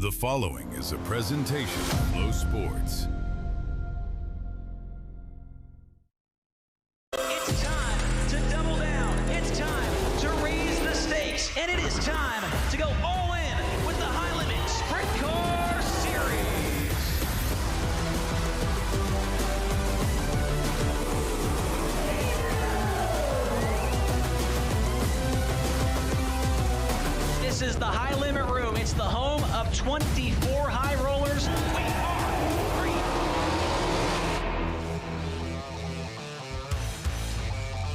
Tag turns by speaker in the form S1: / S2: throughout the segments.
S1: The following is a presentation of Flow Sports.
S2: It's time to double down. It's time to raise the stakes. And it is time to go all in with the High Limit Sprint Car Series. This is the High Limit Room. It's the home of 24 high rollers. We are free.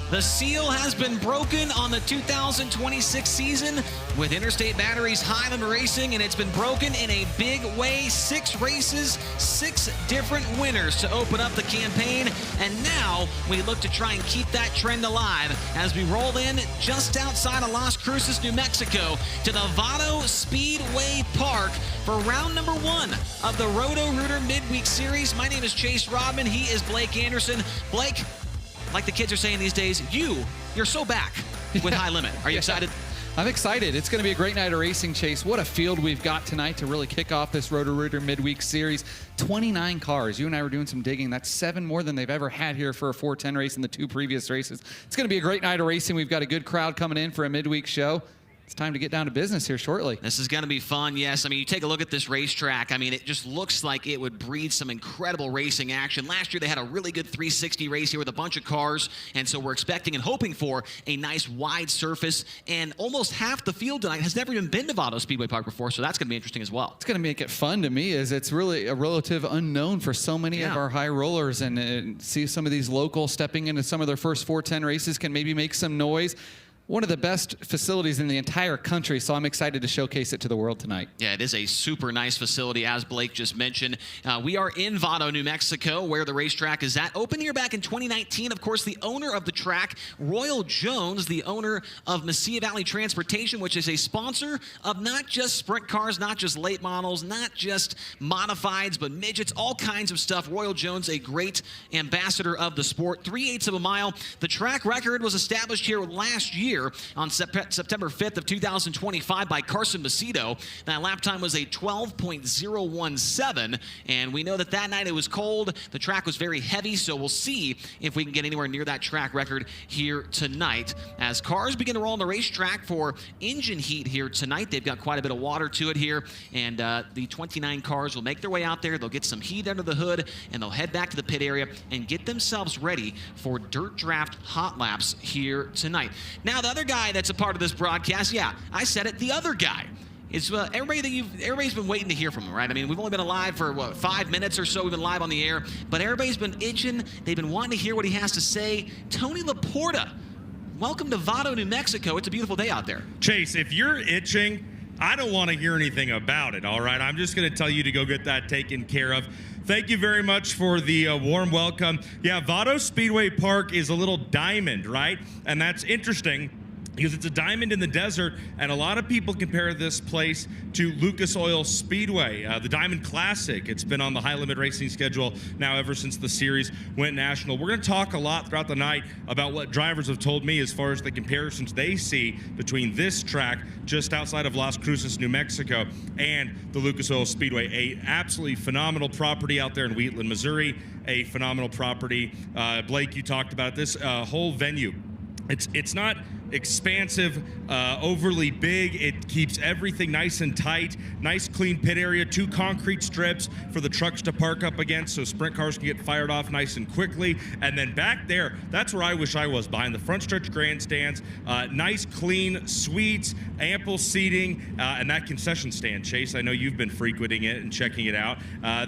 S2: The seal has been broken on the 2026 season with Interstate Batteries High Limit Racing, and it's been broken in a big way. 6 races, 6 different winners to open up the campaign, and now we look to try and keep that trend alive as we roll in just outside of Las Cruces, New Mexico, to the Vado Speedway Park for round number 1 of the Roto-Rooter Midweek Series. My name is Chase Rodman. He is Blake Anderson. Blake, like the kids are saying these days, you're so back with High Limit. Are you excited?
S3: I'm excited. It's going to be a great night of racing, Chase. What a field we've got tonight to really kick off this Roto-Rooter Midweek Series. 29 cars. You and I were doing some digging. That's 7 more than they've ever had here for a 410 race in the 2 previous races. It's going to be a great night of racing. We've got a good crowd coming in for a midweek show. It's time to get down to business here shortly.
S2: This is going to be fun, yes. I mean, you take a look at this racetrack. I mean, it just looks like it would breed some incredible racing action. Last year, they had a really good 360 race here with a bunch of cars, and so we're expecting and hoping for a nice wide surface, and almost half the field tonight has never even been to Vado Speedway Park before, so that's going to be interesting as well.
S3: It's going to make it fun to me, as it's really a relative unknown for so many of our high rollers, and see some of these locals stepping into some of their first 410 races can maybe make some noise. One of the best facilities in the entire country, so I'm excited to showcase it to the world tonight.
S2: Yeah, it is a super nice facility, as Blake just mentioned. We are in Vado, New Mexico, where the racetrack is at. Opened here back in 2019. Of course, the owner of the track, Royal Jones, the owner of Mesilla Valley Transportation, which is a sponsor of not just sprint cars, not just late models, not just modifieds, but midgets, all kinds of stuff. Royal Jones, a great ambassador of the sport. 3/8 of a mile. The track record was established here last year on September 5th of 2025 by Carson Macedo. That lap time was a 12.017, and we know that that night it was cold. The track was very heavy, so we'll see if we can get anywhere near that track record here tonight. As cars begin to roll on the racetrack for engine heat here tonight, they've got quite a bit of water to it here, and the 29 cars will make their way out there. They'll get some heat under the hood, and they'll head back to the pit area and get themselves ready for dirt draft hot laps here tonight. Now, the other guy that's a part of this broadcast, yeah, I said it, the other guy. It's everybody's been waiting to hear from him, right? I mean, we've only been alive for, 5 minutes or so. We've been live on the air, but everybody's been itching. They've been wanting to hear what he has to say. Tony Laporta, welcome to Vado, New Mexico. It's a beautiful day out there.
S4: Chase, if you're itching, I don't want to hear anything about it, all right? I'm just going to tell you to go get that taken care of. Thank you very much for the warm welcome. Yeah, Vado Speedway Park is a little diamond, right? And that's interesting because it's a diamond in the desert, and a lot of people compare this place to Lucas Oil Speedway, the Diamond Classic. It's been on the High Limit Racing schedule now ever since the series went national. We're going to talk a lot throughout the night about what drivers have told me as far as the comparisons they see between this track just outside of Las Cruces, New Mexico, and the Lucas Oil Speedway, a absolutely phenomenal property out there in Wheatland, Missouri, a phenomenal property. Blake, you talked about this whole venue. It's not expansive, overly big. It keeps everything nice and tight. Nice clean pit area, 2 concrete strips for the trucks to park up against so sprint cars can get fired off nice and quickly. And then back there, that's where I wish I was, behind the front stretch grandstands. Nice clean suites, ample seating, and that concession stand. Chase, I know you've been frequenting it and checking it out.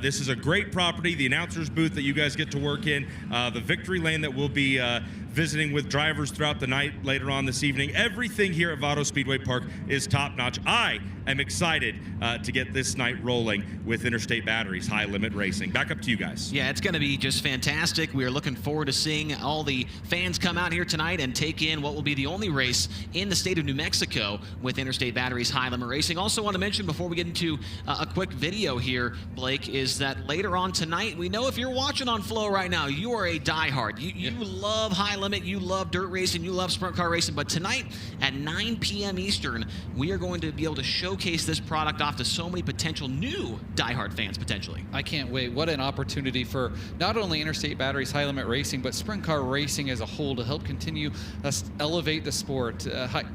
S4: This is a great property. The announcer's booth that you guys get to work in, the victory lane that we'll be visiting with drivers throughout the night later on this evening. Everything here at Vado Speedway Park is top-notch. I am excited to get this night rolling with Interstate Batteries High Limit Racing. Back up to you guys.
S2: Yeah, it's going to be just fantastic. We are looking forward to seeing all the fans come out here tonight and take in what will be the only race in the state of New Mexico with Interstate Batteries High Limit Racing. Also want to mention before we get into a quick video here, Blake, is that later on tonight, we know if you're watching on Flow right now, you are a diehard. You love High limit, you love dirt racing, you love sprint car racing, but tonight at 9 p.m. Eastern, we are going to be able to showcase this product off to so many potential new diehard fans, potentially.
S3: I can't wait. What an opportunity for not only Interstate Batteries High Limit Racing, but sprint car racing as a whole to help continue us elevate the sport.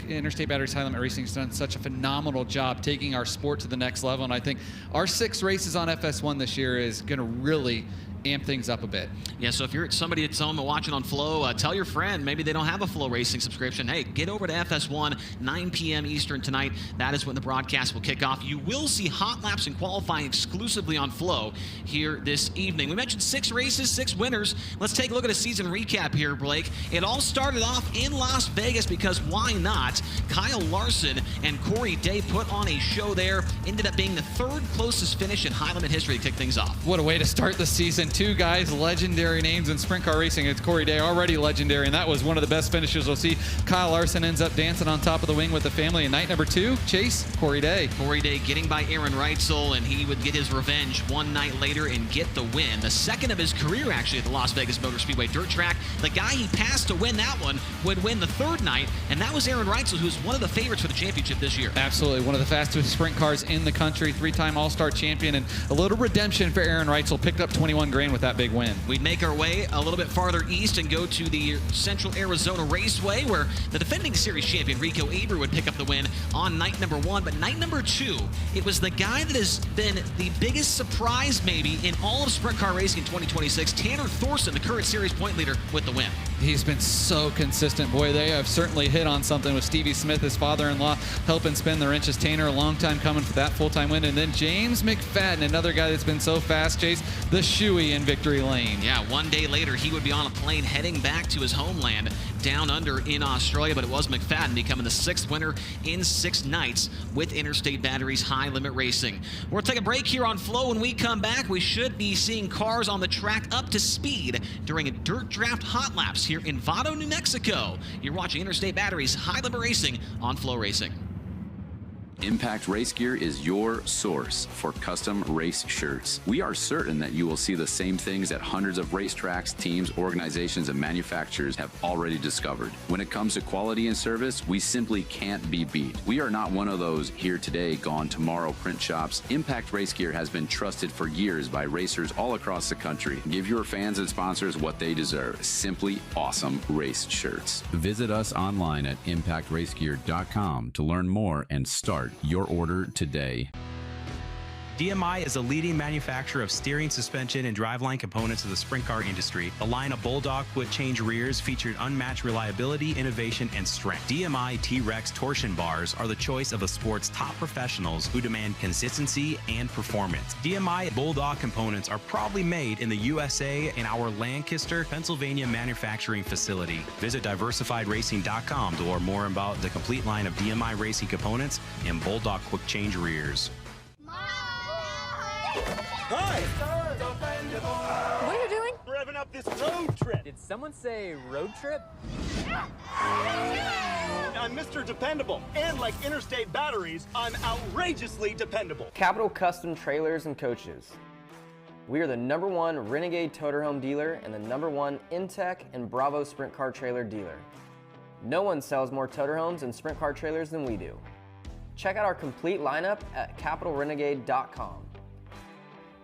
S3: Interstate Batteries High Limit Racing has done such a phenomenal job taking our sport to the next level, and I think our 6 races on FS1 this year is going to really amp things up a bit.
S2: Yeah, so if you're somebody that's home watching on Flow, tell your friend, maybe they don't have a FloRacing subscription. Hey, get over to FS1, 9 p.m. Eastern tonight. That is when the broadcast will kick off. You will see hot laps and qualifying exclusively on Flow here this evening. We mentioned 6 races, 6 winners. Let's take a look at a season recap here, Blake. It all started off in Las Vegas because why not? Kyle Larson and Corey Day put on a show there. Ended up being the 3rd closest finish in high limit history to kick things off.
S3: What a way to start the season. 2 guys, legendary names in sprint car racing. It's Corey Day, already legendary, and that was one of the best finishes we'll see. Kyle Larson ends up dancing on top of the wing with the family. And night number 2, Chase, Corey Day.
S2: Corey Day getting by Aaron Reitzel, and he would get his revenge one night later and get the win. The 2nd of his career, actually, at the Las Vegas Motor Speedway dirt track. The guy he passed to win that one would win the 3rd night, and that was Aaron Reitzel, who's one of the favorites for the championship this year.
S3: Absolutely. One of the fastest sprint cars in the country, 3-time All-Star champion, and a little redemption for Aaron Reitzel. Picked up 21 grand with that big win.
S2: We'd make our way a little bit farther east and go to the Central Arizona Raceway, where the defending series champion Rico Aber would pick up the win on night number 1. But night number 2, it was the guy that has been the biggest surprise maybe in all of sprint car racing in 2026, Tanner Thorson, the current series point leader, with the win.
S3: He's been so consistent. Boy, they have certainly hit on something with Stevie Smith, his father-in-law, helping spin the wrenches. Tanner, a long time coming for that full-time win. And then James McFadden, another guy that's been so fast, Chase, the shoey in victory lane.
S2: Yeah, one day later, he would be on a plane heading back to his homeland down under in Australia, but it was McFadden becoming the 6th winner in 6 nights with Interstate Batteries High Limit Racing. We'll take a break here on Flow. When we come back, we should be seeing cars on the track up to speed during a dirt draft hot laps here in Vado, New Mexico. You're watching Interstate Batteries High Limit Racing on FloRacing.
S5: Impact Race Gear is your source for custom race shirts. We are certain that you will see the same things that hundreds of racetracks, teams, organizations, and manufacturers have already discovered. When it comes to quality and service, we simply can't be beat. We are not one of those here today, gone tomorrow print shops. Impact Race Gear has been trusted for years by racers all across the country. Give your fans and sponsors what they deserve. Simply awesome race shirts.
S6: Visit us online at impactracegear.com to learn more and start your order today.
S7: DMI is a leading manufacturer of steering, suspension, and driveline components of the sprint car industry. The line of Bulldog quick change rears featured unmatched reliability, innovation, and strength. DMI T-Rex torsion bars are the choice of the sport's top professionals who demand consistency and performance. DMI Bulldog components are proudly made in the USA in our Lancaster, Pennsylvania manufacturing facility. Visit diversifiedracing.com to learn more about the complete line of DMI racing components and Bulldog quick change rears.
S8: Hi!
S9: What are you doing?
S8: Revving up this road trip.
S9: Did someone say road trip?
S8: I'm Mr. Dependable, and like Interstate Batteries, I'm outrageously dependable.
S10: Capital Custom Trailers and Coaches. We are the #1 Renegade Toterhome dealer and the #1 Intech and Bravo Sprint Car Trailer dealer. No one sells more Toterhomes and Sprint Car Trailers than we do. Check out our complete lineup at capitalrenegade.com.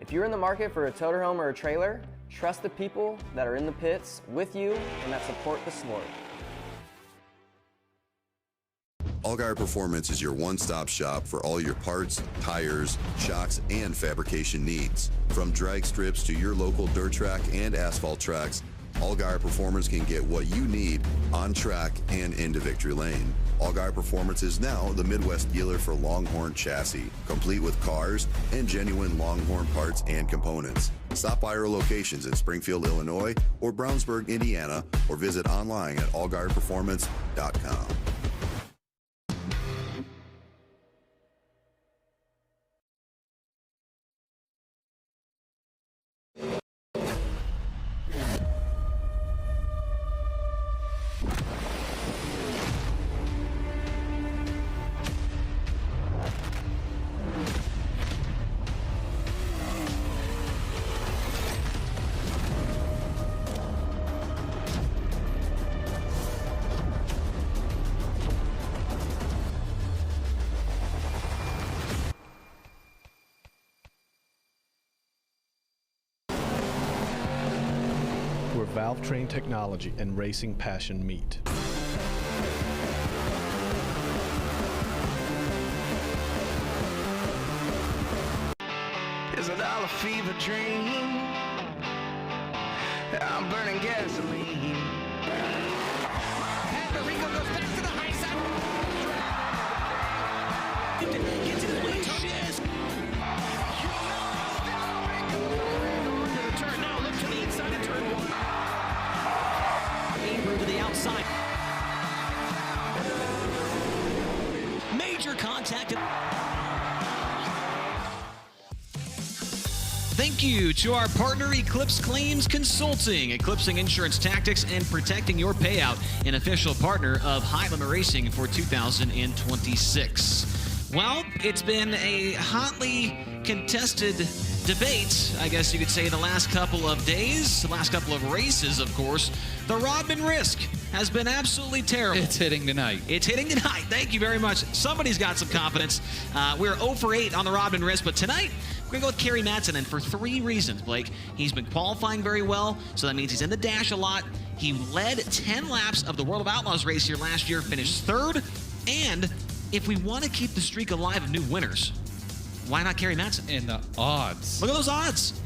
S10: If you're in the market for a Toterhome or a trailer, trust the people that are in the pits with you and that support the sport.
S11: Allgaier Performance is your one-stop shop for all your parts, tires, shocks, and fabrication needs. From drag strips to your local dirt track and asphalt tracks, Allgaier Performance can get what you need on track and into victory lane. Allgaier Performance is now the Midwest dealer for Longhorn chassis, complete with cars and genuine Longhorn parts and components. Stop by our locations in Springfield, Illinois, or Brownsburg, Indiana, or visit online at allgaierperformance.com.
S12: valve train technology and racing passion meet.
S13: Is it all a fever dream? I'm burning gasoline. And the Rico goes back to the high side. Gets his way shit. To the turn now, look to the inside of turn one.
S2: Abreu to the outside. Major contact. Thank you to our partner, Eclipse Claims Consulting, eclipsing insurance tactics and protecting your payout, an official partner of High Limit Racing for 2026. Well, it's been a hotly contested debate, I guess you could say, the last couple of days, the last couple of races, of course. The Rodman Risk has been absolutely terrible.
S3: It's hitting tonight.
S2: It's hitting tonight. Thank you very much. Somebody's got some confidence. We're 0 for 8 on the Rodman Risk, but tonight we're going to go with Kerry Madsen, and for 3 reasons, Blake. He's been qualifying very well, so that means he's in the dash a lot. He led 10 laps of the World of Outlaws race here last year, finished 3rd, and if we want to keep the streak alive of new winners, why not Kerry Madsen?
S3: And the odds.
S2: Look at those odds.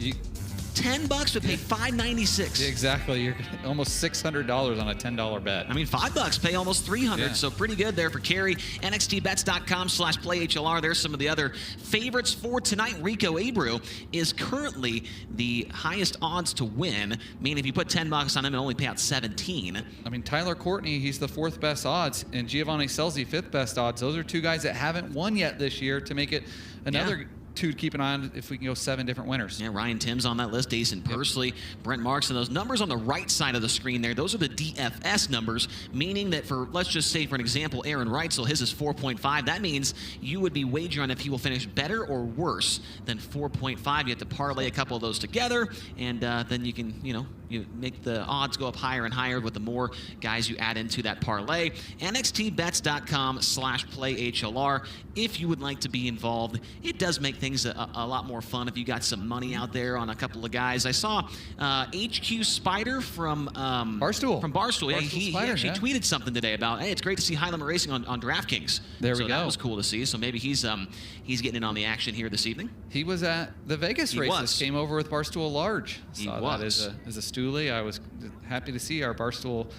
S2: $10 would pay $5.96.
S3: Exactly. You're almost $600 on a $10 bet.
S2: I mean, $5 pay almost $300,
S3: yeah.
S2: So pretty good there for Kerry. NXTbets.com/playhlr. There's some of the other favorites for tonight. Rico Abreu is currently the highest odds to win, meaning if you put $10 on him, it'll only pay out 17.
S3: I mean, Tyler Courtney, he's the 4th best odds, and Giovanni Scelzi, 5th best odds. Those are 2 guys that haven't won yet this year to make it another 2 to keep an eye on if we can go 7 different winners.
S2: Yeah, Ryan Tim's on that list, Jason Pursley, Brent Marks, and those numbers on the right side of the screen there, those are the DFS numbers, meaning that for, let's just say for an example, Aaron Reitzel, his is 4.5. That means you would be wagering on if he will finish better or worse than 4.5. You have to parlay a couple of those together, and then you can, you make the odds go up higher and higher with the more guys you add into that parlay. NXTbets.com/playhlr. If you would like to be involved, it does make things a lot more fun if you got some money out there on a couple of guys. I saw HQ Spider from
S3: Barstool.
S2: From Barstool. Yeah,
S3: Barstool
S2: he
S3: Spider,
S2: actually tweeted something today about, hey, it's great to see High Limit Racing on DraftKings.
S3: There we go.
S2: That was cool to see. So maybe he's getting in on the action here this evening.
S3: He was at the Vegas races. Came over with Barstool Large.
S2: Saw
S3: that as a stoolie. I was happy to see our Barstool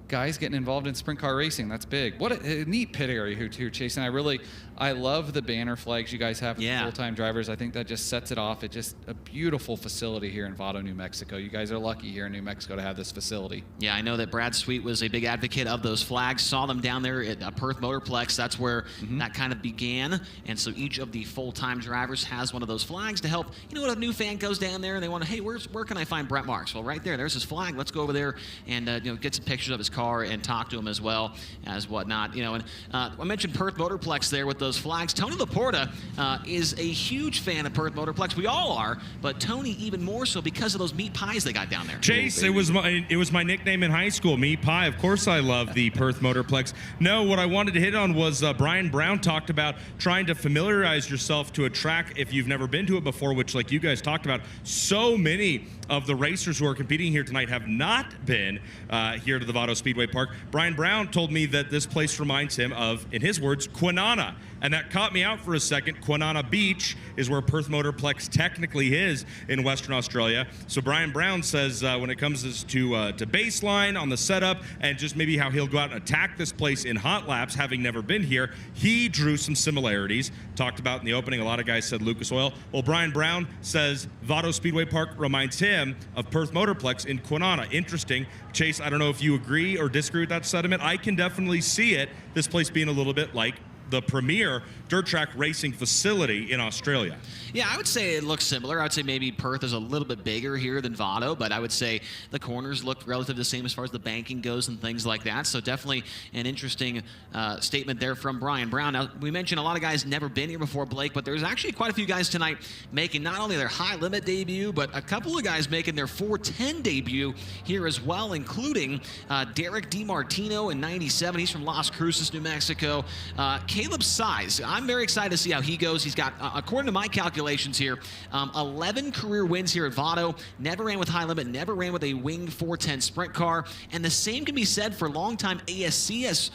S3: guys getting involved in sprint car racing. That's big. What a neat pit area here, Chase. And I love the banner flags you guys have for full-time drivers. I think that just sets it off. It's just a beautiful facility here in Vado, New Mexico. You guys are lucky here in New Mexico to have this facility.
S2: Yeah, I know that Brad Sweet was a big advocate of those flags. Saw them down there at Perth Motorplex. That's where that kind of began. And so each of the full-time drivers has one of those flags to help. What, a new fan goes down there and they want to, hey, where can I find Brent Marks? Well, right there's his flag. Let's go over there and get some pictures of his car and talk to him as well as whatnot. I mentioned Perth Motorplex there with those flags. Tony Laporta is a huge fan of Perth Motorplex. We all are, but Tony even more so because of those meat pies they got down there.
S4: Chase, it was my nickname in high school, meat pie. Of course I love the Perth Motorplex. No, what I wanted to hit on was Brian Brown talked about trying to familiarize yourself to a track if you've never been to it before, which, like you guys talked about, so many of the racers who are competing here tonight have not been here to the Vado Speedway Park. Brian Brown told me that this place reminds him of, in his words, Kwinana. And that caught me out for a second. Kwinana Beach is where Perth Motorplex technically is in Western Australia. So Brian Brown says when it comes to baseline on the setup and just maybe how he'll go out and attack this place in hot laps, having never been here, he drew some similarities. Talked about in the opening, a lot of guys said Lucas Oil. Well, Brian Brown says Vado Speedway Park reminds him of Perth Motorplex in Kwinana. Interesting. Chase, I don't know if you agree or disagree with that sentiment. I can definitely see it, this place being a little bit like the premier dirt track racing facility in Australia.
S2: Yeah, I would say it looks similar. I would say maybe Perth is a little bit bigger here than Vado, but I would say the corners look relatively the same as far as the banking goes and things like that. So definitely an interesting statement there from Brian Brown. Now, we mentioned a lot of guys never been here before, Blake, but there's actually quite a few guys tonight making not only their high limit debut, but a couple of guys making their 410 debut here as well, including Derek DiMartino in 97. He's from Las Cruces, New Mexico. Caleb Size, I'm very excited to see how he goes. He's got, according to my calculations here, 11 career wins here at Vado. Never ran with high limit, never ran with a winged 410 sprint car. And the same can be said for longtime ASCS,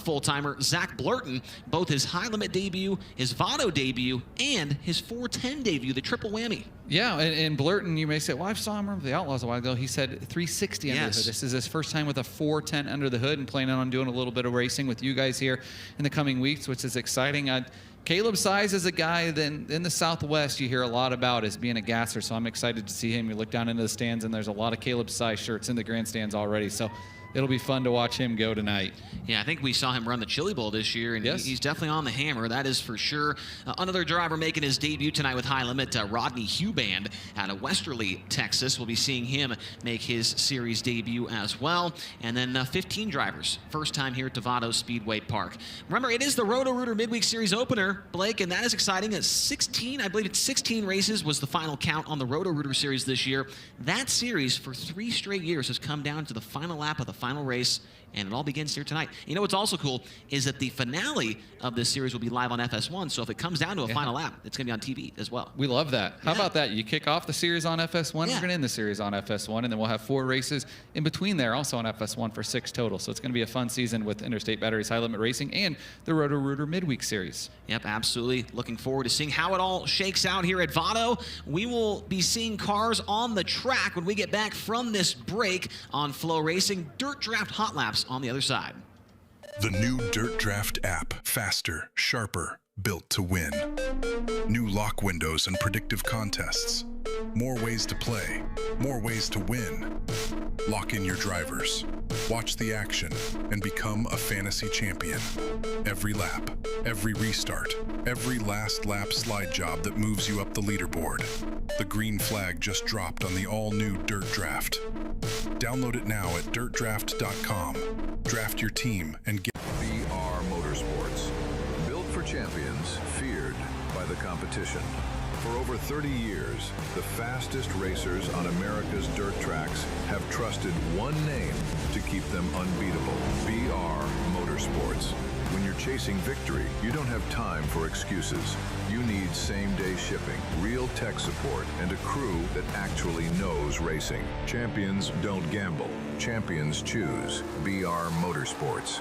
S2: full-timer Zach Blurton. Both his high limit debut, his Vado debut, and his 410 debut, the triple whammy.
S3: Yeah, and Blurton, you may say, well, I saw him with the Outlaws a while ago. He said 360 under the hood. This is his first time with a 410 under the hood and planning on doing a little bit of racing with you guys here in the coming weeks, which is exciting. Caleb Size is a guy that in the Southwest you hear a lot about as being a gasser, so I'm excited to see him. You look down into the stands, and there's a lot of Caleb Size shirts in the grandstands already, so it'll be fun to watch him go tonight.
S2: Yeah, I think we saw him run the Chili Bowl this year, and he's definitely on the hammer. That is for sure. Another driver making his debut tonight with high limit, Rodney Huband out of Westerly, Texas. We'll be seeing him make his series debut as well. And then 15 drivers, first time here at Vado Speedway Park. Remember, it is the Roto-Rooter Midweek Series opener, Blake, and that is exciting. It's 16, I believe it's 16 races was the final count on the Roto-Rooter Series this year. That series for 3 straight years has come down to the final lap of the final race, and it all begins here tonight. You know what's also cool is that the finale of this series will be live on FS1, so if it comes down to a final lap, it's going to be on TV as well.
S3: We love that. How about that? You kick off the series on FS1, we're going to end the series on FS1, and then we'll have 4 races in between there also on FS1 for 6 total. So it's going to be a fun season with Interstate Batteries High Limit Racing and the Roto-Rooter Midweek Series.
S2: Yep, absolutely. Looking forward to seeing how it all shakes out here at Vado. We will be seeing cars on the track when we get back from this break on FloRacing. Dirt Draft Hot Laps on the other side.
S14: The new Dirt Draft app. Faster, sharper, built to win. New lock windows and predictive contests. More ways to play, more ways to win. Lock in your drivers, watch the action, and become a fantasy champion. Every lap, every restart, every last lap slide job that moves you up the leaderboard. The green flag just dropped on the all-new Dirt Draft. Download it now at dirtdraft.com. Draft your team and get
S15: BR Motorsports. Built for champions, feared by the competition. For over 30 years, the fastest racers on America's dirt tracks have trusted one name to keep them unbeatable. BR Motorsports. When you're chasing victory, you don't have time for excuses. You need same-day shipping, real tech support, and a crew that actually knows racing. Champions don't gamble. Champions choose. BR Motorsports.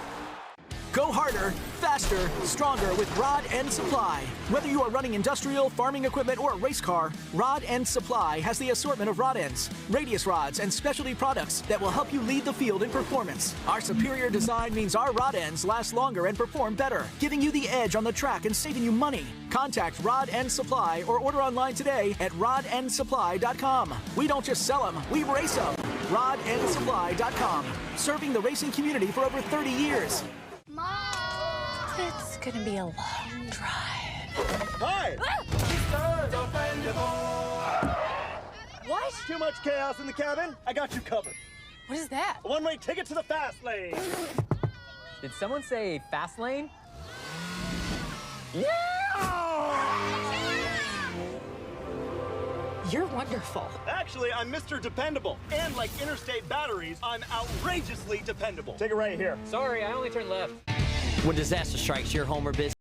S16: Go harder, faster, stronger with Rod End Supply. Whether you are running industrial, farming equipment, or a race car, Rod End Supply has the assortment of rod ends, radius rods, and specialty products that will help you lead the field in performance. Our superior design means our rod ends last longer and perform better, giving you the edge on the track and saving you money. Contact Rod End Supply or order online today at rodendsupply.com. We don't just sell them, we race them. rodendsupply.com. Serving the racing community for over 30 years.
S17: Mom! It's gonna be a long drive.
S8: Hi!
S17: What?
S8: Too much chaos in the cabin? I got you covered.
S17: What is that?
S8: A one-way ticket to the fast lane.
S9: Did someone say fast lane?
S17: You're wonderful.
S8: Actually, I'm Mr. Dependable. And like Interstate Batteries, I'm outrageously dependable. Take it right here.
S9: Sorry, I only turned left.
S18: When disaster strikes your home or business,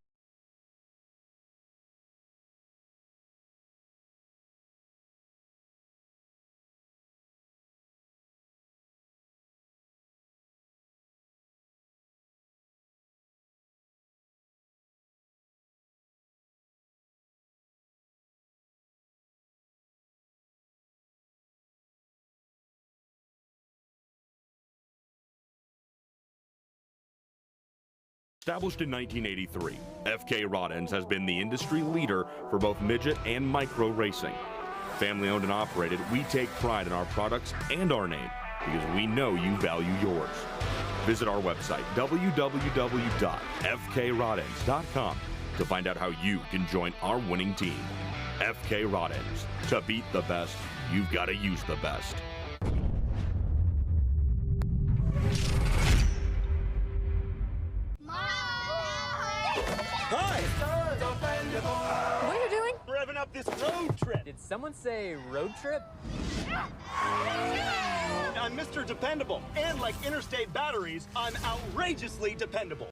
S19: Established in 1983, FK Rod Ends has been the industry leader for both midget and micro racing. Family owned and operated, we take pride in our products and our name because we know you value yours. Visit our website, www.fkrodends.com, to find out how you can join our winning team. FK Rod Ends. To beat the best, you've got to use the best.
S8: Hi!
S17: What are you doing?
S8: Revving up this road trip.
S9: Did someone say road trip?
S8: I'm Mr. Dependable. And like Interstate Batteries, I'm outrageously dependable.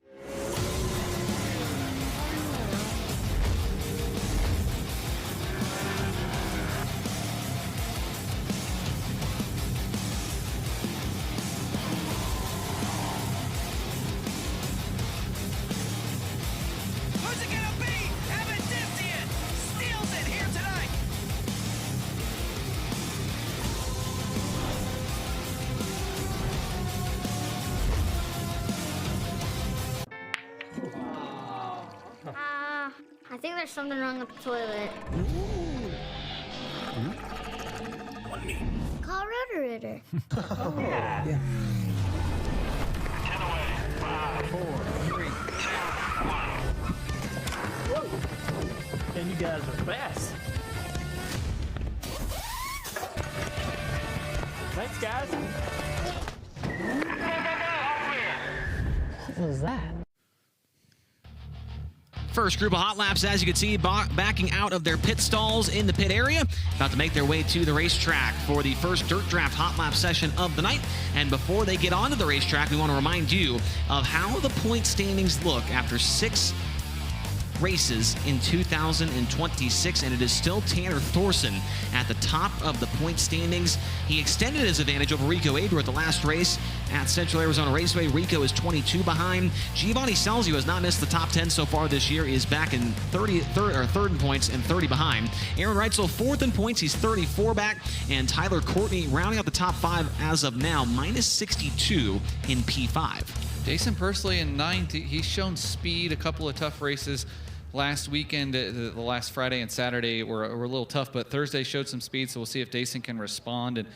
S20: think there's something wrong with the toilet.
S19: On me.
S20: Call Roto-Rooter.
S9: Oh, yeah.
S13: 10 away. 5, 4, 3, 2, 1.
S9: And you guys are fast. Thanks, guys. What was that?
S2: First group of hot laps, as you can see, backing out of their pit stalls in the pit area, about to make their way to the racetrack for the first Dirt Draft hot lap session of the night. And before they get onto the racetrack, we want to remind you of how the point standings look after 6 races in 2026, and it is still Tanner Thorson at the top of the point standings. He extended his advantage over Rico Ader at the last race at Central Arizona Raceway. Rico is 22 behind. Giovanni Salzio has not missed the top 10 so far this year, is back in third in points and 30 behind. Aaron Reitzel 4th in points, he's 34 back, and Tyler Courtney rounding out the top 5 as of now, minus 62 in P5.
S3: Jason Pursley in 9th. He's shown speed, a couple of tough races last weekend. The last Friday and Saturday were a little tough, but Thursday showed some speed, so we'll see if Jason can respond. And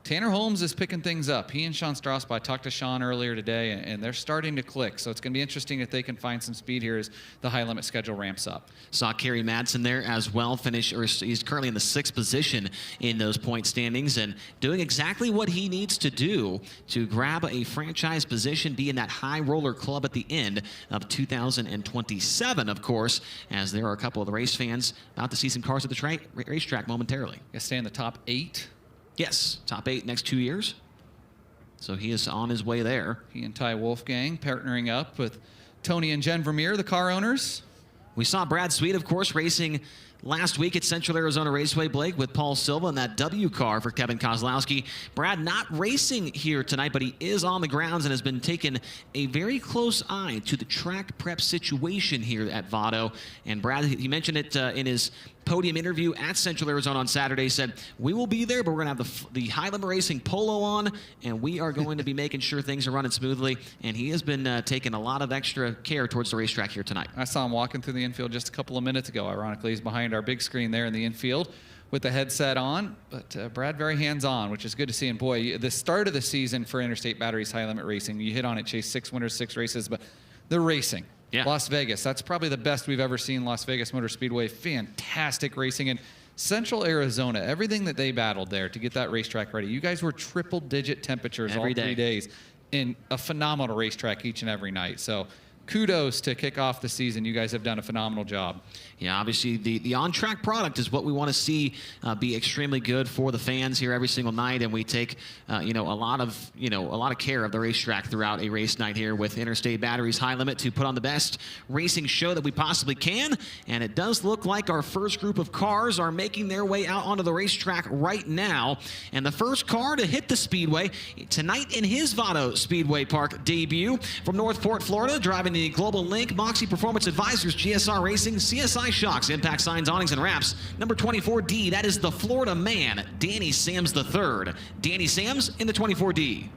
S3: Tanner Holmes is picking things up. He and Sean Strausbaugh, I talked to Sean earlier today, and they're starting to click. So it's going to be interesting if they can find some speed here as the high limit schedule ramps up.
S2: Saw Kerry Madsen there as well he's currently in the 6th position in those point standings and doing exactly what he needs to do to grab a franchise position, be in that high roller club at the end of 2027, of course, as there are a couple of the race fans about to see some cars at the racetrack momentarily.
S3: Gonna stay in the top 8.
S2: Yes, top 8 next 2 years. So he is on his way there.
S3: He and Ty Wolfgang partnering up with Tony and Jen Vermeer, the car owners.
S2: We saw Brad Sweet, of course, racing last week at Central Arizona Raceway, Blake, with Paul Silva in that W car for Kevin Kozlowski. Brad not racing here tonight, but he is on the grounds and has been taking a very close eye to the track prep situation here at Vado. And Brad, he mentioned it in his podium interview at Central Arizona on Saturday, said, we will be there, but we're going to have the High Limit Racing polo on, and we are going to be making sure things are running smoothly. And he has been taking a lot of extra care towards the racetrack here tonight.
S3: I saw him walking through the infield just a couple of minutes ago. Ironically, he's behind our big screen there in the infield with the headset on. But Brad, very hands-on, which is good to see. And boy, the start of the season for Interstate Batteries High Limit Racing, you hit on it, Chase, 6 winners, 6 races, but the racing.
S2: Yeah.
S3: Las Vegas, that's probably the best we've ever seen. Las Vegas Motor Speedway, fantastic racing. And Central Arizona, everything that they battled there to get that racetrack ready. You guys were triple-digit temperatures all 3 days in a phenomenal racetrack each and every night. So kudos to kick off the season. You guys have done a phenomenal job.
S2: Yeah, obviously the on-track product is what we want to see be extremely good for the fans here every single night, and we take a lot of care of the racetrack throughout a race night here with Interstate Batteries High Limit to put on the best racing show that we possibly can. And it does look like our first group of cars are making their way out onto the racetrack right now. And the first car to hit the speedway tonight in his Vado Speedway Park debut from Northport, Florida, driving the Global Link, Moxie Performance Advisors, GSR Racing, CSI Shocks, Impact Signs, Awnings, and Wraps. Number 24D, that is the Florida man, Danny Sams III. Danny Sams in the 24D.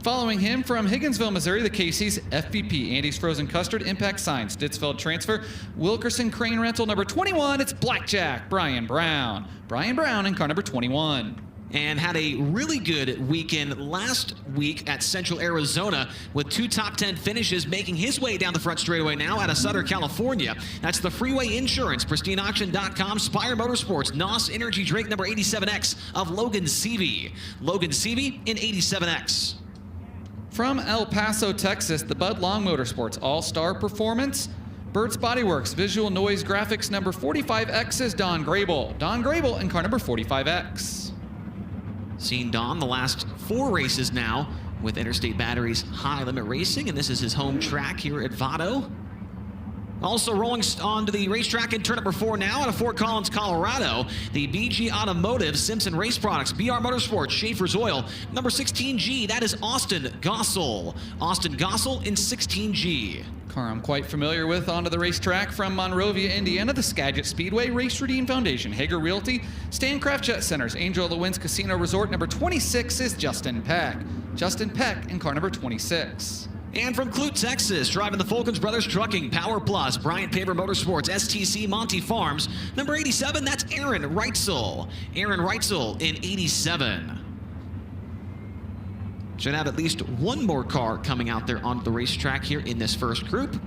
S3: Following him from Higginsville, Missouri, the Casey's FVP, Andy's Frozen Custard, Impact Signs, Stittsfeld Transfer, Wilkerson Crane Rental, number 21, it's Blackjack, Brian Brown. Brian Brown in car number 21.
S2: And had a really good weekend last week at Central Arizona with 2 top 10 finishes, making his way down the front straightaway now out of Sutter, California. That's the Freeway Insurance, PristineAuction.com, Spire Motorsports, NOS Energy Drink number 87X of Logan Seavey. Logan Seavey in 87X.
S3: From El Paso, Texas, the Bud Long Motorsports All-Star Performance, Burt's Bodyworks Visual Noise Graphics number 45X is Don Grable. Don Grable in car number 45X.
S2: Seen Don the last 4 races now with Interstate Batteries High Limit Racing, and this is his home track here at Vado. Also rolling onto the racetrack in turn number 4 now out of Fort Collins, Colorado. The BG Automotive, Simpson Race Products, BR Motorsports, Schaefer's Oil. Number 16G, that is Austin Gossel. Austin Gossel in 16G.
S3: Car I'm quite familiar with onto the racetrack from Monrovia, Indiana, the Skagit Speedway, Race Redeem Foundation, Hager Realty, Stancraft Jet Centers, Angel of the Winds Casino Resort. Number 26 is Justin Peck. Justin Peck in car number 26.
S2: And from Clute, Texas, driving the Fulkins Brothers Trucking, Power Plus, Bryant Paver Motorsports, STC Monty Farms, number 87, that's Aaron Reitzel. Aaron Reitzel in 87. Should have at least one more car coming out there onto the racetrack here in this first group.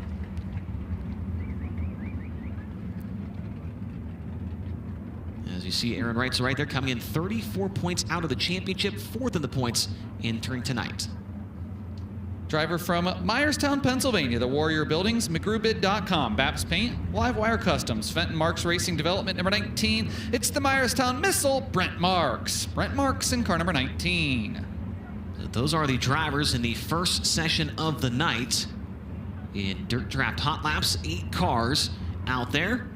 S2: As you see, Aaron Reitzel right there coming in 34 points out of the championship, 4th in the points entering tonight.
S3: Driver from Myerstown, Pennsylvania, the Warrior Buildings, McGrewbid.com, Baps Paint, Livewire Customs, Fenton Marks Racing Development, number 19. It's the Myerstown Missile, Brent Marks. Brent Marks in car number 19.
S2: Those are the drivers in the first session of the night in Dirt Draft Hot Laps. 8 cars out there.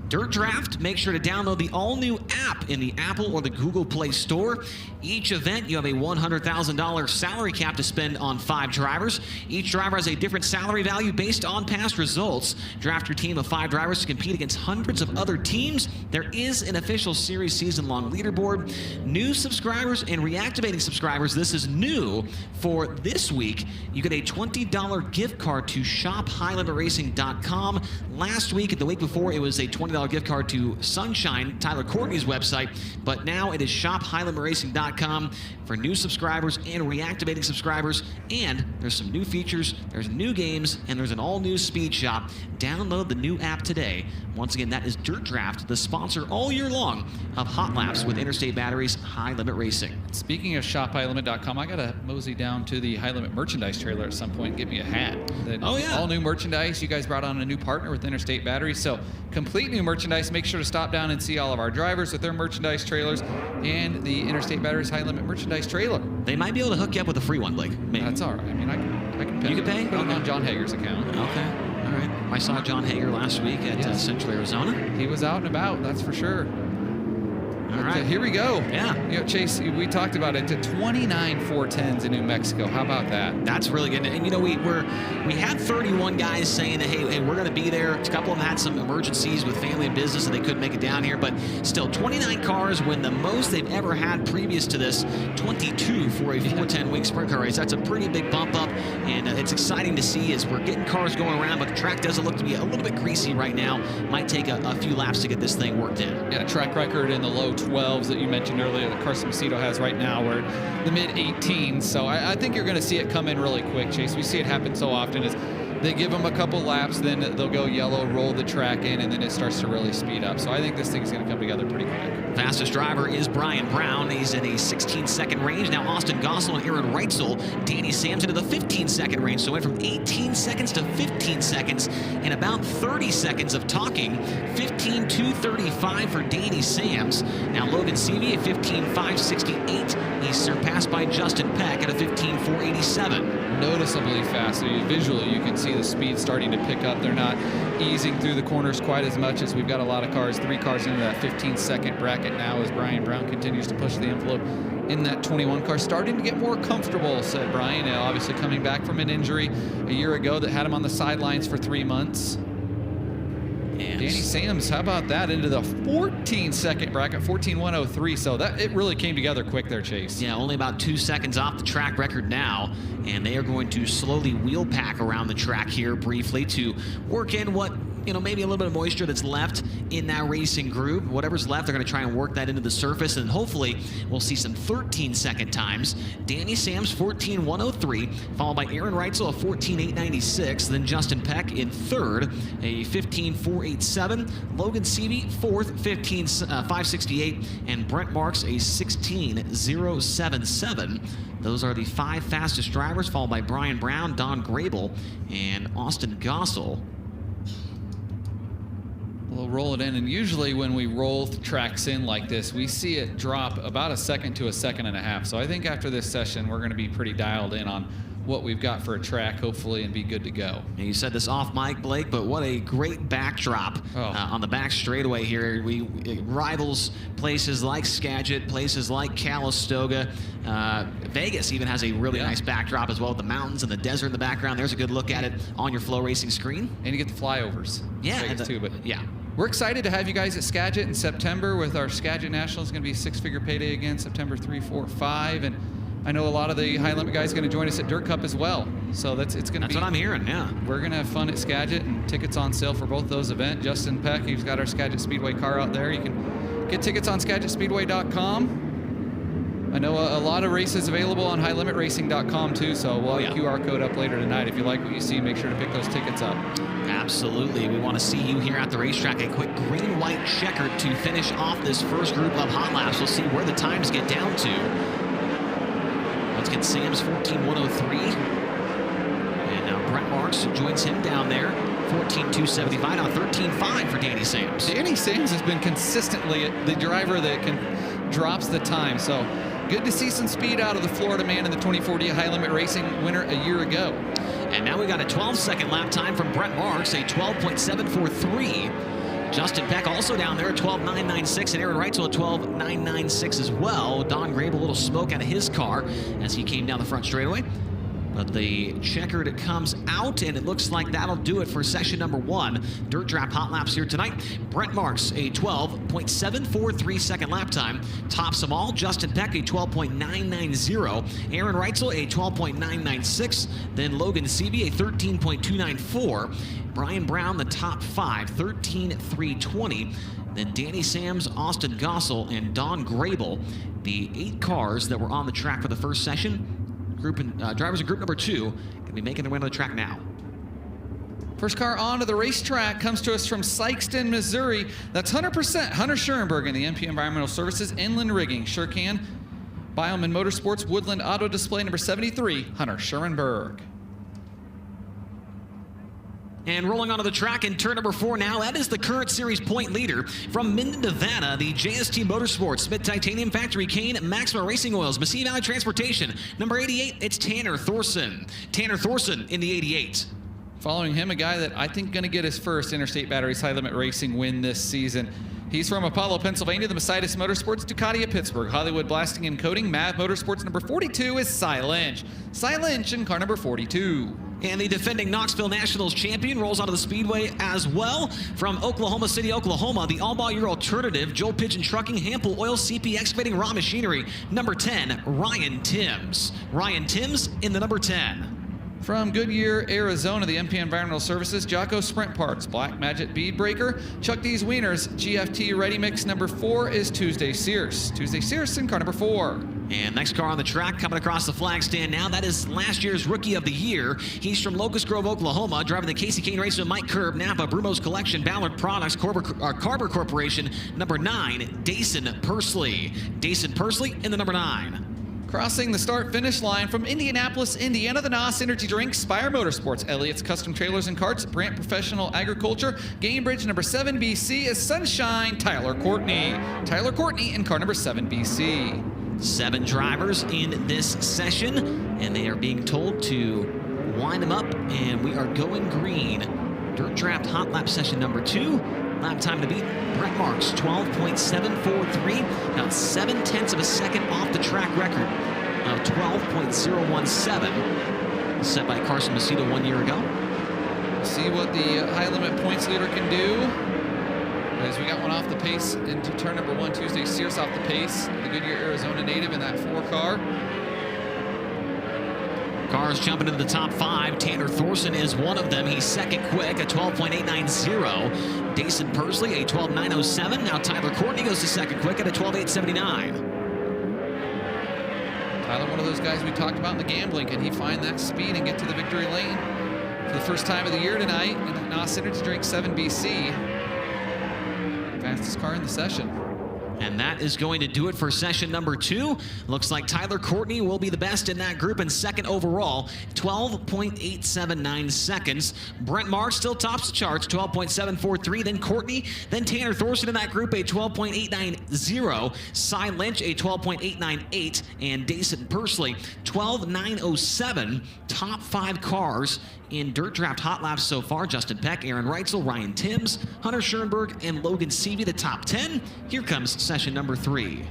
S2: Dirt Draft, make sure to download the all-new app in the Apple or the Google Play Store. Each event, you have a $100,000 salary cap to spend on 5 drivers. Each driver has a different salary value based on past results. Draft your team of 5 drivers to compete against hundreds of other teams. There is an official series season-long leaderboard. New subscribers and reactivating subscribers, this is new for this week. You get a $20 gift card to shophighlimitracing.com. Last week and the week before, it was a $20 gift card to Sunshine, Tyler Courtney's website, but now it is shophighlimitracing.com for new subscribers and reactivating subscribers. And there's some new features, there's new games, and there's an all-new speed shop. Download the new app today. Once again, that is Dirt Draft, the sponsor all year long of Hot Laps with Interstate Batteries High Limit Racing.
S3: Speaking of shophighlimit.com, I got to mosey down to the High Limit merchandise trailer at some point and get me a hat.
S2: Oh, yeah.
S3: All new merchandise. You guys brought on a new partner with Interstate Batteries, so complete new merchandise. Make sure to stop down and see all of our drivers with their merchandise trailers and the Interstate Batteries High Limit merchandise trailer.
S2: They might be able to hook you up with a free one, Blake. Maybe.
S3: That's all right. I mean, I can pay.
S2: You can pay?
S3: Put it on John Hager's account.
S2: Okay. All right. I saw John Hager last week at Central Arizona.
S3: He was out and about, that's for sure.
S2: All right.
S3: Here we go.
S2: Yeah.
S3: You know, Chase, we talked about it, to 29 410s in New Mexico. How about that?
S2: That's really good. And, you know, we had 31 guys saying that, hey, we're going to be there. A couple of them had some emergencies with family and business, and they couldn't make it down here. But still, 29 cars when the most they've ever had previous to this, 22 for a 410 wing sprint car race. That's a pretty big bump up, and it's exciting to see as we're getting cars going around, but the track doesn't look to be a little bit greasy right now. Might take a few laps to get this thing worked in.
S3: Yeah, track record in the low 12s that you mentioned earlier that Carson Macedo has right now. We're in the mid 18s, so I think you're going to see it come in really quick, Chase. We see it happen so often is they give them a couple laps, then they'll go yellow, roll the track in, and then it starts to really speed up. So I think this thing's going to come together pretty quick.
S2: Fastest driver is Brian Brown. He's in a 16-second range. Now Austin Gossel and Aaron Reitzel. Danny Sams into the 15-second range. So went from 18 seconds to 15 seconds in about 30 seconds of talking. 15.235 for Danny Sams. Now Logan Seavey at 15.568. He's surpassed by Justin Peck at a 15.487.
S3: Noticeably faster. Visually, you can see the speed starting to pick up. They're not easing through the corners quite as much as we've got a lot of cars, 3 cars into that 15-second bracket now as Brian Brown continues to push the envelope in that 21 car. Starting to get more comfortable, said Brian. Obviously coming back from an injury a year ago that had him on the sidelines for 3 months. And Danny Sams, how about that, into the 14-second bracket, 14.103. So that it really came together quick there, Chase.
S2: Yeah, only about 2 seconds off the track record now, and they are going to slowly wheel pack around the track here briefly to work in what, you know, maybe a little bit of moisture that's left in that racing groove. Whatever's left, they're going to try and work that into the surface, and hopefully we'll see some 13-second times. Danny Sams, 14.103, followed by Aaron Reitzel, a 14.896. Then Justin Peck in third, a 15.487. Logan Seavey, fourth, 15.568. And Brent Marks, a 16.077. Those are the 5 fastest drivers, followed by Brian Brown, Don Grable, and Austin Gossel.
S3: We'll roll it in, and usually when we roll tracks in like this, we see it drop about a second to a second and a half. So I think after this session, we're going to be pretty dialed in on what we've got for a track, hopefully, and be good to go.
S2: And you said this off mic, Blake, but what a great backdrop on the back straightaway here. It rivals places like Skagit, places like Calistoga. Vegas even has a really nice backdrop as well, with the mountains and the desert in the background. There's a good look at it on your FloRacing screen.
S3: And you get the flyovers.
S2: Yeah.
S3: Vegas too, but
S2: yeah.
S3: We're excited to have you guys at Skagit in September with our Skagit National. It's going to be a 6-figure payday again, September 3, 4, 5. And I know a lot of the high limit guys are going to join us at Dirt Cup as well. So that's what
S2: I'm hearing, yeah.
S3: We're going to have fun at Skagit, and tickets on sale for both those events. Justin Peck, he's got our Skagit Speedway car out there. You can get tickets on SkagitSpeedway.com. I know a lot of races available on HighLimitRacing.com too, so we'll have a QR code up later tonight. If you like what you see, make sure to pick those tickets up.
S2: Absolutely. We want to see you here at the racetrack. A quick green-white checker to finish off this first group of hot laps. We'll see where the times get down to. Once again, Sam's 14.103. And now Brett Marks joins him down there. 14.275, now 13.5 for Danny Sams.
S3: Danny Sams has been consistently the driver that drops the time. So good to see some speed out of the Florida man in the 2040 High Limit Racing winner a year ago.
S2: And now we got a 12-second lap time from Brett Marks, a 12.743. Justin Peck also down there at 12.996, and Aaron Reitzel at 12.996 as well. Don Grabe, a little smoke out of his car as he came down the front straightaway. But the checkered comes out, and it looks like that'll do it for session number 1. Dirt Draft Hot Laps here tonight. Brett Marks, a 12.743 second lap time. Tops them all. Justin Peck, a 12.990. Aaron Reitzel, a 12.996. Then Logan Seavey, a 13.294. Brian Brown, the top 5, 13.320. Then Danny Sams, Austin Gossel, and Don Grable, the 8 cars that were on the track for the first session. Drivers in group number 2 can be making their way to the track now.
S3: First car onto the racetrack comes to us from Sikeston, Missouri. That's 100% Hunter Schoenberg in the MP Environmental Services Inland Rigging. Shurcan, Bioman Motorsports, Woodland Auto Display number 73, Hunter Schoenberg.
S2: And rolling onto the track in turn number 4 now, that is the current series point leader from Minden, Nevada, the JST Motorsports, Smith Titanium Factory, Kane, Maxima Racing Oils, Massey Valley Transportation. Number 88, it's Tanner Thorson. Tanner Thorson in the 88.
S3: Following him, a guy that I think going to get his first Interstate Batteries High Limit Racing win this season. He's from Apollo, Pennsylvania, the Mercedes Motorsports, Ducati of Pittsburgh, Hollywood Blasting and Coating, MAV Motorsports. Number 42 is Cy Lynch. Cy Lynch in car number 42.
S2: And the defending Knoxville Nationals champion rolls onto the speedway as well. From Oklahoma City, Oklahoma, the all-ball-year alternative, Joel Pigeon Trucking, Hampel Oil, CP Excavating, Raw Machinery. Number 10, Ryan Timms. Ryan Timms in the number 10.
S3: From Goodyear, Arizona, the MP Environmental Services, Jocko Sprint Parts, Black Magic Bead Breaker, Chuck D's Wieners, GFT Ready Mix. Number 4 is Tuesday Sears. Tuesday Sears in car number 4.
S2: And next car on the track coming across the flag stand now, that is last year's Rookie of the Year. He's from Locust Grove, Oklahoma, driving the Casey Kane race with Mike Curb, Napa, Brumo's Collection, Ballard Products, Carver Corporation. Number 9, Dason Pursley. Dason Pursley in the number 9.
S3: Crossing the start-finish line from Indianapolis, Indiana, the NOS Energy Drink, Spire Motorsports, Elliott's Custom Trailers and Carts, Brant Professional Agriculture, Gamebridge number 7 BC is Sunshine, Tyler Courtney. Tyler Courtney in car number 7 BC.
S2: 7 drivers in this session, and they are being told to wind them up, and we are going green. Dirt Draft Hot Lap session number 2. Lap time to beat Brett Marks, 12.743. Now 0.7 of a second off the track record of 12.017. Set by Carson Macedo 1 year ago.
S3: See what the high limit points leader can do. As we got one off the pace into turn number 1, Tuesday Sears off the pace. The Goodyear, Arizona native in that 4 car.
S2: Cars jumping into the top 5. Tanner Thorson is one of them. He's second quick, a 12.890. Dason Pursley, a 12.907. Now Tyler Courtney goes to second quick at a 12.879.
S3: Tyler, one of those guys we talked about in the gambling. Can he find that speed and get to the victory lane for the first time of the year tonight in the NOS Energy Drink 7 BC? Fastest car in the session.
S2: And that is going to do it for session number 2. Looks like Tyler Courtney will be the best in that group and second overall, 12.879 seconds. Brent Marks still tops the charts, 12.743. Then Courtney, then Tanner Thorson in that group, a 12.890. Cy Lynch, a 12.898. And Dason Pursley, 12.907. Top 5 cars in Dirt Draft Hot Laps so far. Justin Peck, Aaron Reitzel, Ryan Timms, Hunter Schoenberg, and Logan Seavey, the top 10. Here comes session number 3.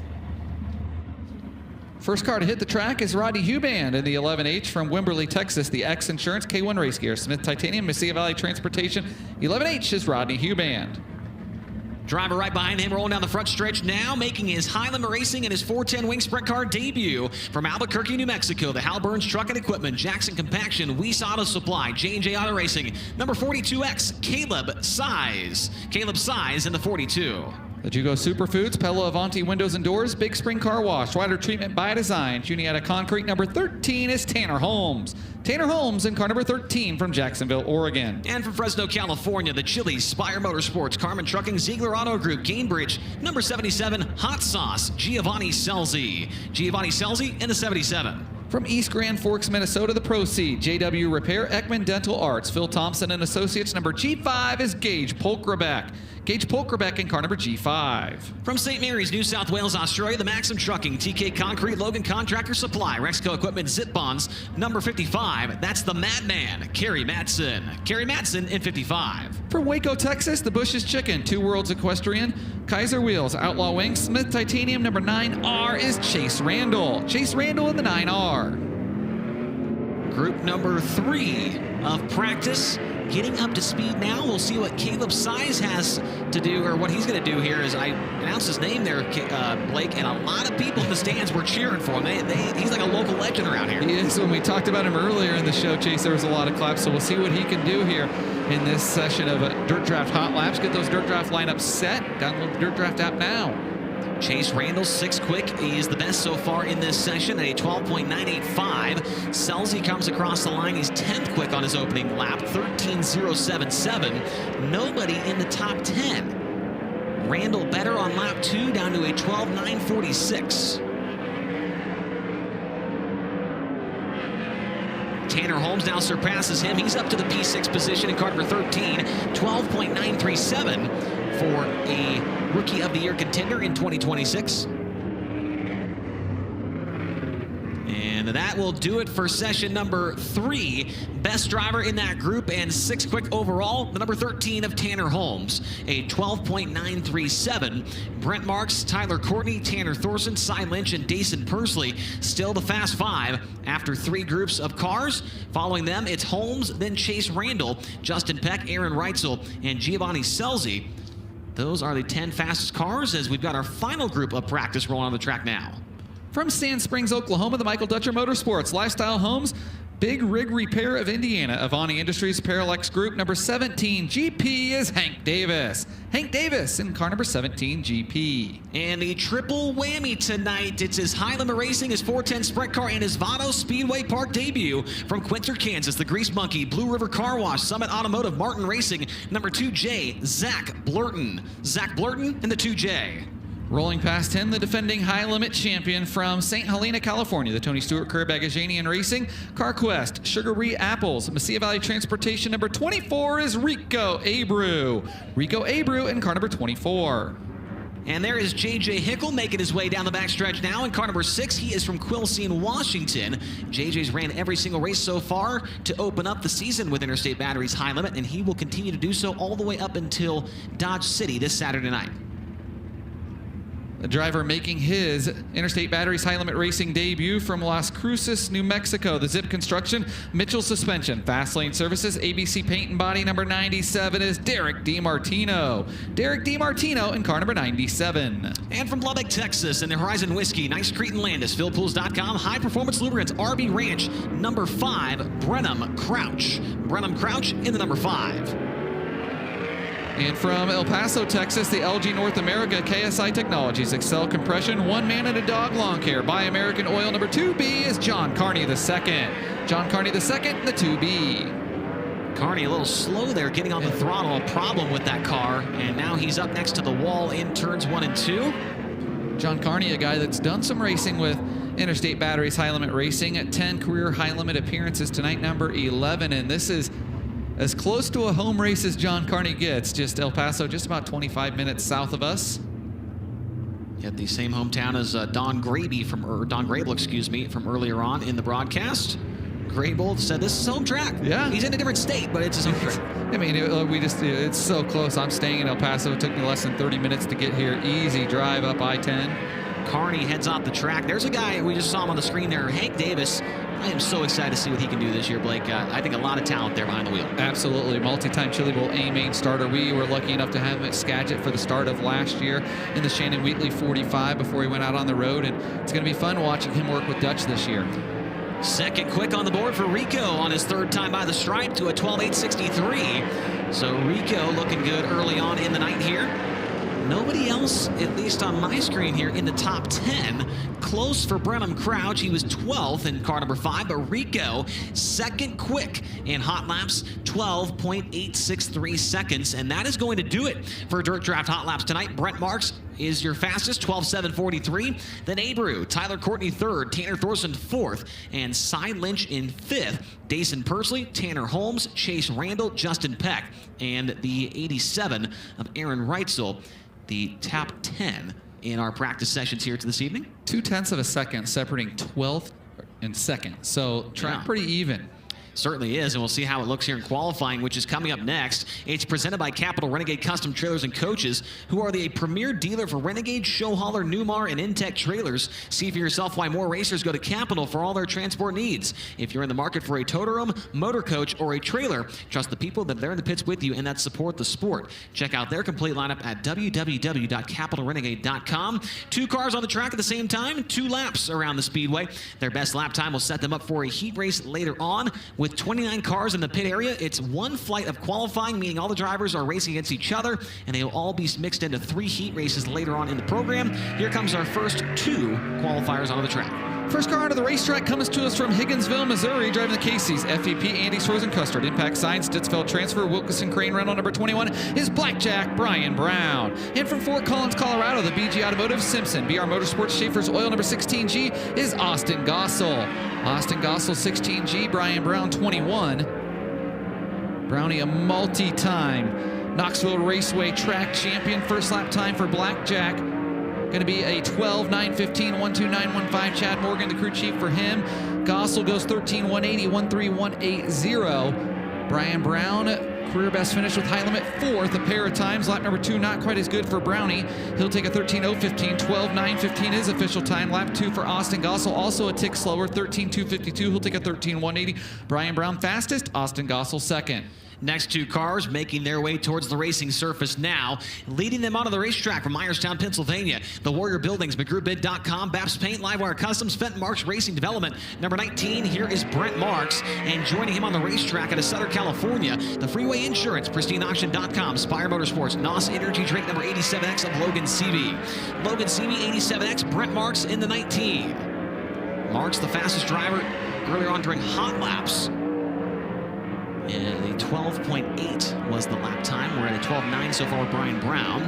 S3: First car to hit the track is Rodney Huband in the 11H from Wimberley, Texas. The X Insurance K1 Race Gear, Smith Titanium, Massey Valley Transportation. 11H is Rodney Huband.
S2: Driver right behind him rolling down the front stretch now, making his high limit racing and his 410 wing sprint car debut from Albuquerque, New Mexico. The Hal Burns Truck and Equipment, Jackson Compaction, Weiss Auto Supply, J&J Auto Racing, number 42X, Caleb Size. Caleb Size in the 42.
S3: The Jugo Superfoods, Pella Avanti Windows and Doors, Big Spring Car Wash, Water Treatment by Design, Juniata Concrete. Number 13 is Tanner Holmes. Tanner Holmes in car number 13 from Jacksonville, Oregon.
S2: And from Fresno, California, the Chili's, Spire Motorsports, Carmen Trucking, Ziegler Auto Group, Gainbridge, number 77, Hot Sauce, Giovanni Selzy. Giovanni Selzy in the 77.
S3: From East Grand Forks, Minnesota, the Proceed, JW Repair, Ekman Dental Arts, Phil Thompson and Associates. Number G5 is Gage Polkrabeck. Gage Polkrabeck in car number G5.
S2: From St. Mary's, New South Wales, Australia, the Maxim Trucking, TK Concrete, Logan Contractor Supply, Rexco Equipment, Zip Bonds, number 55. That's the Madman, Kerry Matson. Kerry Matson in 55.
S3: From Waco, Texas, the Bush's Chicken, Two Worlds Equestrian, Kaiser Wheels, Outlaw Wings, Smith Titanium. Number 9R is Chase Randall. Chase Randall in the 9R.
S2: Group number 3 of practice getting up to speed now. We'll see what Caleb Size has to do, or what he's going to do here. As I announced his name there, Blake, and a lot of people in the stands were cheering for him. He's like a local legend around here.
S3: He is. When we talked about him earlier in the show, Chase, there was a lot of claps, so we'll see what he can do here in this session of Dirt Draft Hot Laps. Get those Dirt Draft lineups set. Download the Dirt Draft app now.
S2: Chase Randall, 6 quick. He is the best so far in this session at a 12.985. Selzy comes across the line. He's 10th quick on his opening lap, 13.077. Nobody in the top 10. Randall better on lap 2, down to a 12.946. Tanner Holmes now surpasses him. He's up to the P6 position in car number 13, 12.937 for a Rookie of the Year contender in 2026. And that will do it for session number 3. Best driver in that group and 6 quick overall, the number 13 of Tanner Holmes, a 12.937. Brent Marks, Tyler Courtney, Tanner Thorson, Cy Lynch, and Dason Pursley still the Fast 5 after 3 groups of cars. Following them, it's Holmes, then Chase Randall, Justin Peck, Aaron Reitzel, and Giovanni Selzy. Those are the 10 fastest cars as we've got our final group of practice rolling on the track now.
S3: From Sand Springs, Oklahoma, the Michael Dutcher Motorsports, Lifestyle Homes, Big Rig Repair of Indiana, Avani Industries, Parallax Group. Number 17 GP is Hank Davis. Hank Davis in car number 17 GP.
S2: And the triple whammy tonight, it's his high limit racing, his 410 sprint car, and his Vado Speedway Park debut from Quinter, Kansas. The Grease Monkey, Blue River Car Wash, Summit Automotive, Martin Racing, number 2J, Zach Blurton. Zach Blurton in the 2J.
S3: Rolling past him, the defending high limit champion from St. Helena, California, the Tony Stewart Kerr Bagajanian Racing, CarQuest, Sugar Apples, Mesilla Valley Transportation. Number 24 is Rico Abreu. Rico Abreu in car number 24.
S2: And there is J.J. Hickle making his way down the backstretch now in car number 6. He is from Quilcene, Washington. J.J.'s ran every single race so far to open up the season with Interstate Batteries High Limit, and he will continue to do so all the way up until Dodge City this Saturday night.
S3: The driver making his Interstate Batteries High Limit Racing debut from Las Cruces, New Mexico. The Zip Construction, Mitchell Suspension, Fast Lane Services, ABC Paint and Body. Number 97 is Derek DiMartino. Derek DiMartino in car number 97.
S2: And from Lubbock, Texas, in the Horizon Whiskey, Nice Crete and Landis, PhilPools.com, High Performance Lubricants, RB Ranch, number 5, Brenham Crouch. Brenham Crouch in the number 5.
S3: And from El Paso, Texas, the LG North America, KSI Technologies, Excel Compression, One Man and a Dog Lawn Care, Buy American Oil. Number 2B is John Carney II. John Carney II, the 2B.
S2: Carney a little slow there getting on the throttle, a problem with that car, and now he's up next to the wall in turns 1 and 2.
S3: John Carney, a guy that's done some racing with Interstate Batteries High Limit Racing, at 10 career high limit appearances tonight, number 11, and this is as close to a home race as John Carney gets. Just El Paso, just about 25 minutes south of us.
S2: At the same hometown as Don Grable, excuse me, from earlier on in the broadcast. Grable said this is his home track.
S3: Yeah.
S2: He's in a different state, but it's his home track.
S3: I mean, it's so close. I'm staying in El Paso. It took me less than 30 minutes to get here. Easy drive up I-10.
S2: Carney heads off the track. There's a guy, we just saw him on the screen there, Hank Davis. I am so excited to see what he can do this year, Blake. I think a lot of talent there behind the wheel.
S3: Absolutely. Multi-time Chili Bowl A main starter. We were lucky enough to have him at Skagit for the start of last year in the Shannon Wheatley 45 before he went out on the road. And it's going to be fun watching him work with Dutch this year.
S2: Second quick on the board for Rico on his third time by the stripe to a 12.863. So Rico looking good early on in the night here. Nobody else, at least on my screen here, in the top 10. Close for Brenham Crouch. He was 12th in car number 5, but Rico, second quick in hot laps, 12.863 seconds. And that is going to do it for Dirt Draft Hot Laps tonight. Brent Marks is your fastest, 12.743. Then Abreu, Tyler Courtney 3rd, Tanner Thorson 4th, and Cy Lynch in 5th. Dason Pursley, Tanner Holmes, Chase Randall, Justin Peck, and the 87 of Aaron Reitzel, the top 10 in our practice sessions here this evening.
S3: 0.2 of a second separating 12th and 2nd. So track pretty even.
S2: Certainly is, and we'll see how it looks here in qualifying, which is coming up next. It's presented by Capital Renegade Custom Trailers and Coaches, who are the premier dealer for Renegade, Show Hauler, Newmar, and Intech trailers. See for yourself why more racers go to Capital for all their transport needs. If you're in the market for a toter-home, motor coach, or a trailer, trust the people that are in the pits with you and that support the sport. Check out their complete lineup at www.capitalrenegade.com. 2 cars on the track at the same time, 2 laps around the speedway. Their best lap time will set them up for a heat race later on. With 29 cars in the pit area, it's 1 flight of qualifying, meaning all the drivers are racing against each other, and they will all be mixed into 3 heat races later on in the program. Here comes our first 2 qualifiers onto the track.
S3: First car onto the racetrack comes to us from Higginsville, Missouri, driving the Casey's. FVP Andy Frozen Custard. Impact sign, Stittsville transfer, Wilkeson Crane rental number 21 is Blackjack Brian Brown. And from Fort Collins, Colorado, the BG Automotive Simpson. BR Motorsports Schaefer's Oil number 16G is Austin Gossel. Austin Gossel 16G, Brian Brown 21. Brownie a multi-time Knoxville Raceway track champion. First lap time for Blackjack going to be a 12.915, 12915. Chad Morgan, the crew chief for him. Gossel goes 13.180, 13180. Brian Brown, career best finish with high limit 4th, a pair of times. Lap number 2, not quite as good for Brownie. He'll take a 13.015, 12.915 his official time. Lap 2 for Austin Gossel, also a tick slower, 13.252. He'll take a 13.180. Brian Brown fastest, Austin Gossel second.
S2: Next 2 cars making their way towards the racing surface now. Leading them onto the racetrack from Myerstown, Pennsylvania. The Warrior Buildings, McGrewBid.com, Baps Paint, Livewire Customs, Fenton Marks Racing Development. Number 19, here is Brent Marks. And joining him on the racetrack out of Sutter, California, the Freeway Insurance, PristineAuction.com, Spire Motorsports, NOS Energy Drink number 87X of Logan CV. Logan CV 87X, Brent Marks in the 19. Marks the fastest driver earlier on during hot laps. And a 12.8 was the lap time. We're at a 12.9 so far with Brian Brown.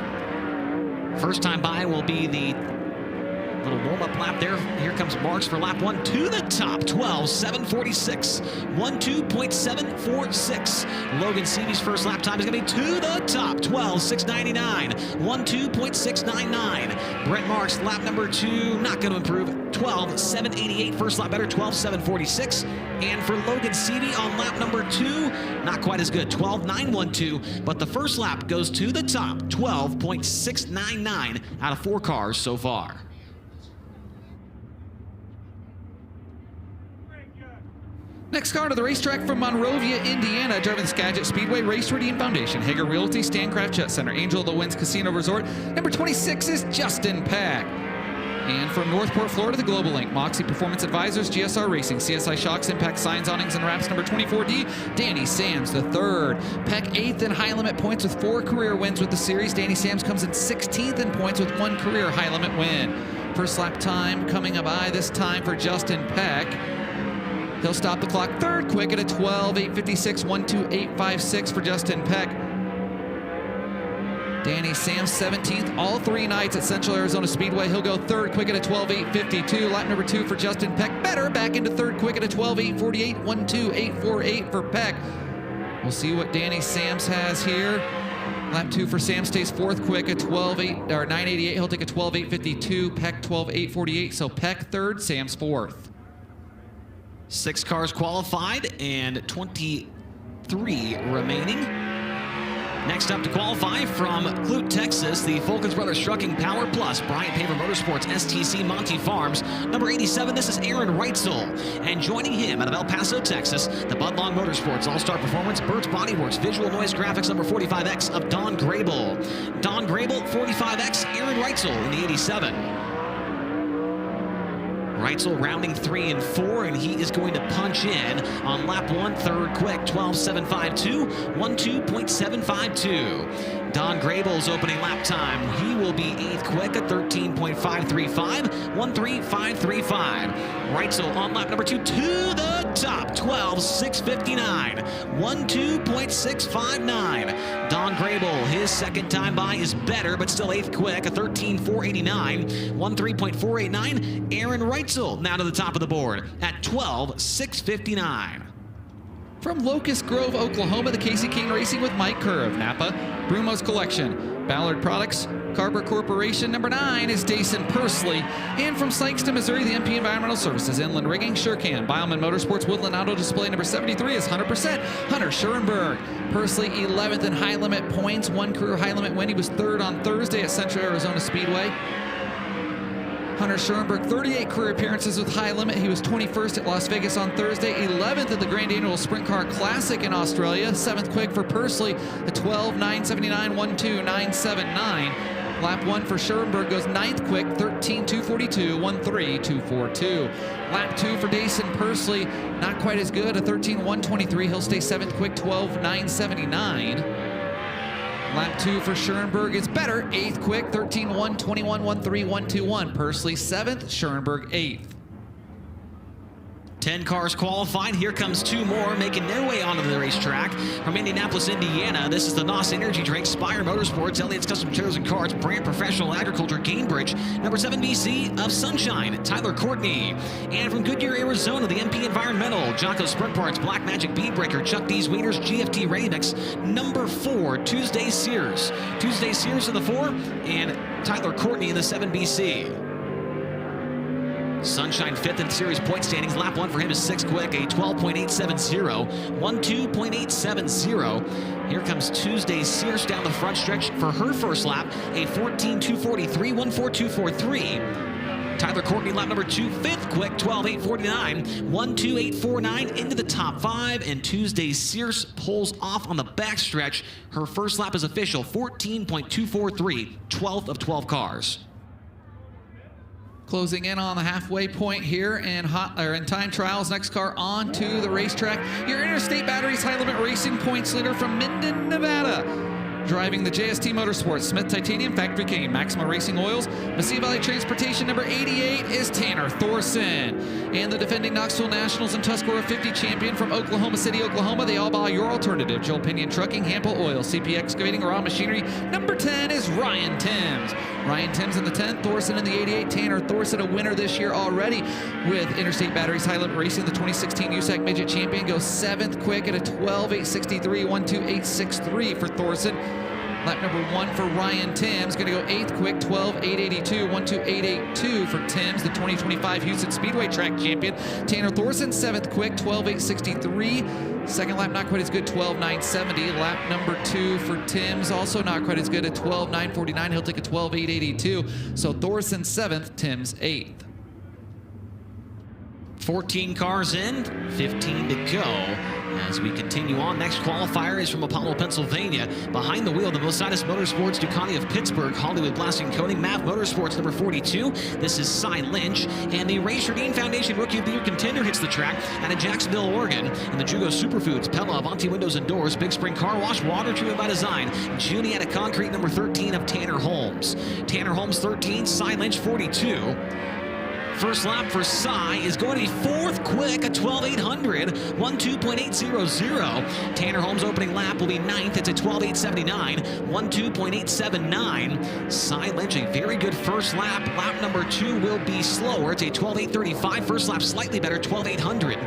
S2: First time by will be the little warm-up lap there. Here comes Marks for lap 1 to the top. 12.746. 12.746. Logan Seavey's first lap time is going to be to the top. 12.699. 12.699. Brent Marks, lap number 2, not going to improve. 12.788. First lap better. 12.746. And for Logan Seavey on lap number 2, not quite as good. 12.912. But the first lap goes to the top. 12.699 out of 4 cars so far.
S3: Next car to the racetrack from Monrovia, Indiana, driving the Skagit Speedway, Race Redeem Foundation, Hager Realty, Stancraft Jet Center, Angel of the Winds Casino Resort. Number 26 is Justin Peck. And from Northport, Florida, the Global Link, Moxie Performance Advisors, GSR Racing, CSI Shocks, Impact Signs, Awnings, and Wraps, number 24D, Danny Sams, the 3rd. Peck 8th in high limit points with 4 career wins with the series. Danny Sams comes in 16th in points with 1 career high limit win. First lap time coming by this time for Justin Peck. He'll stop the clock 3rd quick at a 12.856, 12856 for Justin Peck. Danny Sams 17th, all 3 nights at Central Arizona Speedway. He'll go 3rd quick at a 12.852. Lap number 2 for Justin Peck. Better back into 3rd quick at a 12.848, 12848 for Peck. We'll see what Danny Sams has here. Lap 2 for Sam stays 4th quick at 988. He'll take a 12.852. Peck 12.848. So Peck 3rd, Sams 4th.
S2: 6 cars qualified and 23 remaining. Next up to qualify from Clute, Texas, the Fulkins Brothers Trucking Power Plus, Bryant Paver Motorsports, STC Monty Farms. Number 87, this is Aaron Reitzel. And joining him out of El Paso, Texas, the Budlong Motorsports All-Star Performance, Burt's Bodyworks, Visual Noise Graphics, number 45X of Don Grable. Don Grable, 45X, Aaron Reitzel in the 87. Reitzel rounding 3 and 4, and he is going to punch in on lap 1, third quick, 12.752, 12.752. Don Grable's opening lap time, he will be 8th quick at 13.535, 13.535. Reitzel on lap number 2 to the top, 12.659, 12.659. Don Grable, his second time by is better, but still 8th quick, a 13.489, 13.489. Aaron Reitzel now to the top of the board at 12.659.
S3: From Locust Grove, Oklahoma, the Casey King Racing with Mike Kerr of Napa, Brumos Collection, Ballard Products, Carver Corporation. Number 9 is Dason Pursley. And from Sikeston, Missouri, the MP Environmental Services, Inland Rigging, Surecan, Bileman Motorsports, Woodland Auto Display. Number 73 is 100%, Hunter Schurenberg. Pursley 11th in high limit points, 1 career high limit win. He was 3rd on Thursday at Central Arizona Speedway. Hunter Schurenberg, 38 career appearances with high limit. He was 21st at Las Vegas on Thursday, 11th at the Grand Annual Sprint Car Classic in Australia. 7th quick for Pursley, a 12.979, 12.979. Lap 1 for Schurenberg goes 9th quick, 13.242, 13.242. Lap 2 for Dason Pursley, not quite as good, a 13.123. He'll stay 7th quick, 12.979. Lap 2 for Schurenberg is better, 8th quick, 13.121, 13.121. Pursley 7th, Schurenberg 8th.
S2: 10 cars qualified. Here comes 2 more making their way onto the racetrack. From Indianapolis, Indiana, this is the NOS Energy Drink, Spire Motorsports, Elliott's Custom Trailers and Cars, Brand Professional Agriculture, Cambridge. Number 7 BC of Sunshine, Tyler Courtney. And from Goodyear, Arizona, the MP Environmental, Jocko Sprint Parts, Black Magic Bead Breaker, Chuck D's Wieners, GFT Ready Mix. Number 4, Tuesday Sears. Tuesday Sears in the 4, and Tyler Courtney in the 7 BC. Sunshine 5th in series point standings. Lap 1 for him is 6th quick, a 12.870, 12.870. Here comes Tuesday Sears down the front stretch for her first lap, a 14.243, 14243. Tyler Courtney, lap number 2, 5th quick, 12.849, 12849 into the top 5, and Tuesday Sears pulls off on the backstretch. Her first lap is official, 14.243, 12th of 12 cars.
S3: Closing in on the halfway point here in time trials. Next car on to the racetrack. Your Interstate Batteries High Limit Racing points leader from Minden, Nevada. Driving the JST Motorsports, Smith Titanium, Factory Cane, Maxima Racing Oils, Mesilla Valley Transportation. Number 88 is Tanner Thorson. And the defending Knoxville Nationals and Tuscarora 50 champion from Oklahoma City, Oklahoma, they all buy your alternative. Joel Pinion Trucking, Hampel Oil, CP Excavating, Raw Machinery. Number 10 is Ryan Timms. Ryan Timms in the 10th, Thorson in the 88. Tanner Thorson, a winner this year already with Interstate Batteries High Limit Racing. The 2016 USAC Midget Champion goes 7th quick at a 12.863, 12863 for Thorson. Lap number 1 for Ryan Timms, going to go 8th quick, 12.882, 12882 for Timms, the 2025 Houston Speedway Track Champion. Tanner Thorson, 7th quick, 12.863. Second lap, not quite as good, 12.970. Lap number 2 for Timms, also not quite as good at 12.949. He'll take a 12.882. So Thorson 7th, Timms 8th.
S2: 14 cars in, 15 to go. As we continue on, next qualifier is from Apollo, Pennsylvania. Behind the wheel, the Mosidis Motorsports, Ducati of Pittsburgh, Hollywood Blasting Coating, MAV Motorsports, number 42. This is Cy Lynch. And the Racer Dean Foundation Rookie of the Year contender hits the track out of Jacksonville, Oregon. And the Jugo Superfoods, Pella, Avanti Windows and Doors, Big Spring Car Wash, Water Treatment by Design, Juniata Concrete, number 13 of Tanner Holmes. Tanner Holmes, 13, Cy Lynch, 42. First lap for Cy is going to be 4th quick, a 12.800, 12.800. Tanner Holmes' opening lap will be 9th. It's a 12.879, 12.879. Cy Lynch, a very good first lap. Lap number 2 will be slower. It's a 12.835. First lap slightly better, 12.800.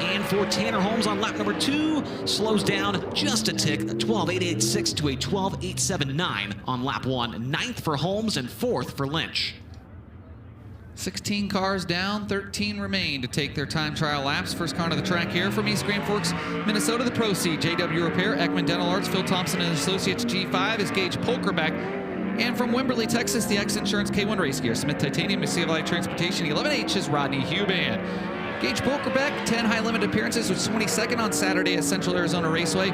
S2: And for Tanner Holmes on lap number 2, slows down just a tick, 12.886 to a 12.879 on lap 1. 9th for Holmes and 4th for Lynch.
S3: 16 cars down, 13 remain to take their time trial laps. First car to the track here from East Grand Forks, Minnesota, the Pro Seed, JW Repair, Ekman Dental Arts, Phil Thompson and Associates G5 is Gage Polkerbeck. And from Wimberley, Texas, the X Insurance K1 Race Gear, Smith Titanium, Mississippi Light Transportation, 11H is Rodney Huban. Gage Polkerbeck, 10 high limit appearances, was 22nd on Saturday at Central Arizona Raceway.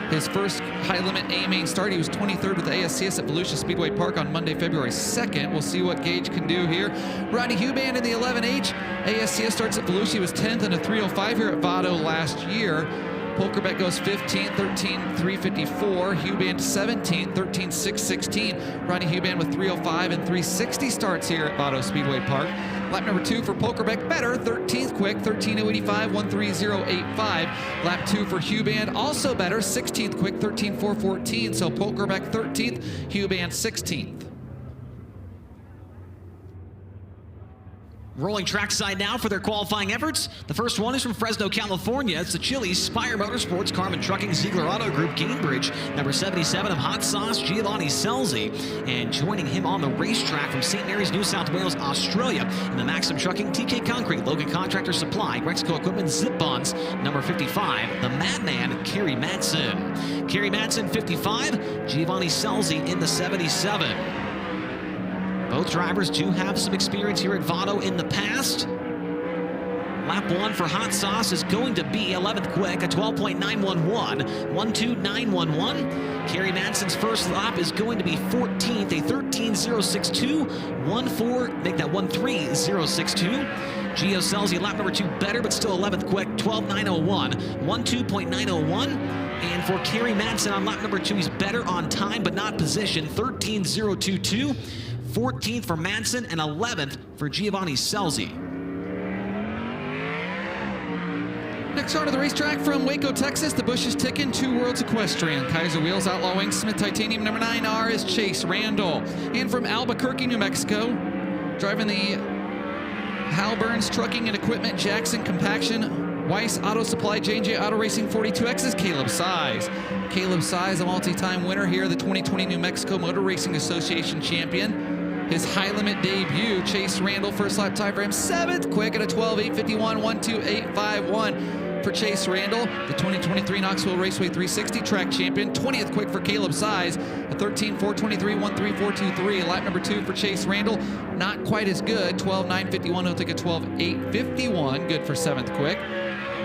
S3: His first high limit A main start, he was 23rd with the ASCS at Volusia Speedway Park on Monday, February 2nd. We'll see what Gage can do here. Rodney Huban in the 11H. ASCS starts at Volusia. He was 10th in a 305 here at Vado last year. Polkerbeck goes 15th, 13.354. Huban 17th, 13.616. Rodney Huban with 305 and 360 starts here at Vado Speedway Park. Lap number 2 for Polkerbeck, better, 13th quick, 13.085, 130.85. Lap 2 for Huban, also better, 16th quick, 13.414. So Polkerbeck 13th, Huban 16th.
S2: Rolling trackside now for their qualifying efforts. The first one is from Fresno, California. It's the Chili's, Spire Motorsports, Carmen Trucking, Ziegler Auto Group, Cambridge. Number 77 of Hot Sauce, Giovanni Selzy. And joining him on the racetrack from St. Mary's, New South Wales, Australia. In the Maxim Trucking, TK Concrete, Logan Contractor Supply, Rexco Equipment, Zip Bonds. Number 55, the Madman, Kerry Madsen. Kerry Madsen, 55. Giovanni Selzy in the 77. Both drivers do have some experience here at Vado in the past. Lap 1 for Hot Sauce is going to be 11th quick, a 12.911, 12911. Kerry Madsen's first lap is going to be 14th, a 13.062, 14, make that 13062. Gio Selzy, lap number 2 better, but still 11th quick, 12.901, 12.901. And for Kerry Madsen on lap number 2, he's better on time, but not position, 13.022. 14th for Madsen and 11th for Giovanni Selzy.
S3: Next car to the racetrack from Waco, Texas, the Bush is ticking, 2 Worlds Equestrian. Kaiser Wheels, Outlaw Wing, Smith Titanium, number 9R is Chase Randall. And from Albuquerque, New Mexico, driving the Hal Burns Trucking and Equipment, Jackson Compaction, Weiss Auto Supply, J&J Auto Racing 42X is Caleb Size. Caleb Size, a multi-time winner here, the 2020 New Mexico Motor Racing Association champion. His high limit debut, Chase Randall, first lap time for him, 7th quick at a 12.851, 12851 for Chase Randall, the 2023 Knoxville Raceway 360 track champion. 20th quick for Caleb Size, a 13.423, 13423. Lap number 2 for Chase Randall, not quite as good, 12.951. He'll take a 12.851, good for 7th quick.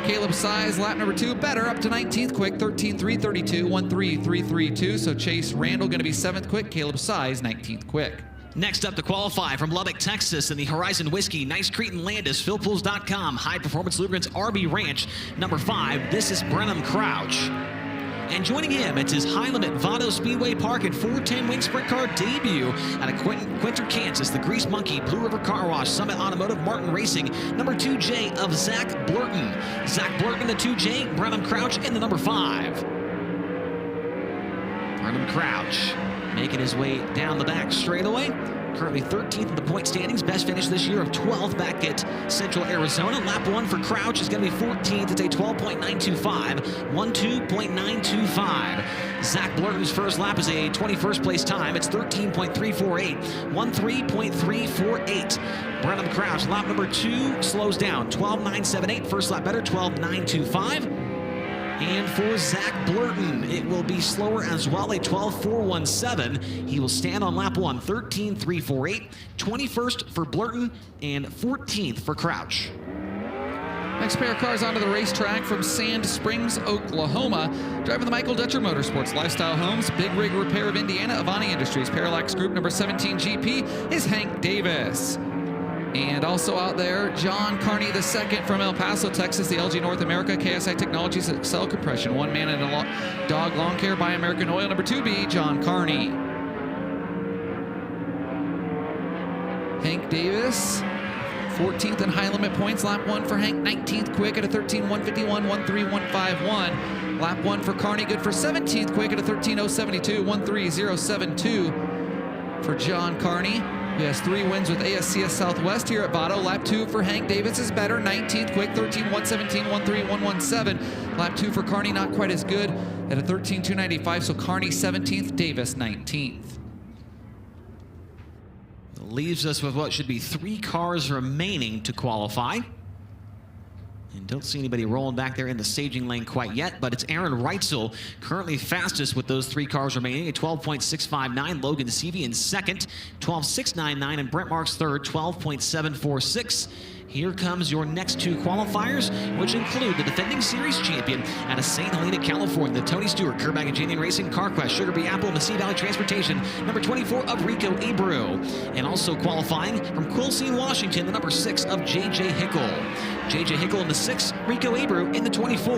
S3: Caleb Size, lap number 2, better, up to 19th quick, 13.332, 13332. So Chase Randall going to be 7th quick, Caleb Size 19th quick.
S2: Next up to qualify from Lubbock, Texas, in the Horizon Whiskey, Nice Crete and Landis, PhilPools.com, High Performance Lubricants, RB Ranch, number 5, this is Brenham Crouch. And joining him, it's his high limit Vado Speedway Park and 410 Wing Sprint Car debut out of Quinter, Kansas, the Grease Monkey, Blue River Car Wash, Summit Automotive, Martin Racing, number 2J of Zach Blurton. Zach Blurton, the 2J, Brenham Crouch in the number 5. Brenham Crouch making his way down the back straightaway. Currently 13th in the point standings. Best finish this year of 12th back at Central Arizona. Lap 1 for Crouch is going to be 14th. It's a 12.925, 12.925. Zach Blurton's first lap is a 21st place time. It's 13.348, 13.348. Brenham Crouch, lap number 2, slows down. 12.978. First lap better, 12.925. And for Zach Blurton, it will be slower as well, a 12.417. He will stand on lap 1, 13.348, 21st for Blurton, and 14th for Crouch.
S3: Next pair of cars onto the racetrack from Sand Springs, Oklahoma. Driving the Michael Dutcher Motorsports, Lifestyle Homes, Big Rig Repair of Indiana, Avani Industries, Parallax Group, number 17 GP is Hank Davis. And also out there, John Carney II from El Paso, Texas, the LG North America, KSI Technologies, Excel Compression, One Man and a Dog Lawn Care by American Oil, number 2B, John Carney. Hank Davis, 14th in high limit points, lap 1 for Hank, 19th quick at a 13.151, 13151. Lap 1 for Carney, good for 17th quick at a 13.072, 13072 for John Carney. He has 3 wins with ASCS Southwest here at Vado. Lap 2 for Hank Davis is better. 19th quick, 13.117, 13117. Lap 2 for Carney, not quite as good at a 13.295. So Carney 17th, Davis 19th.
S2: leaves us with what should be 3 cars remaining to qualify. And don't see anybody rolling back there in the staging lane quite yet, but it's Aaron Reitzel currently fastest with those 3 cars remaining, a 12.659. Logan Seavey in second, 12.699, and Brent Marks third, 12.746. Here comes your next 2 qualifiers, which include the defending series champion out of St. Helena, California, the Tony Stewart, Kerbag and Canyon Racing, CarQuest, Sugar Bee Apple, Messi Valley Transportation, number 24 of Rico Abreu. And also qualifying from Quilcene, Washington, the number 6 of J.J. Hickel. J.J. Hickel in the 6, Rico Abreu in the 24.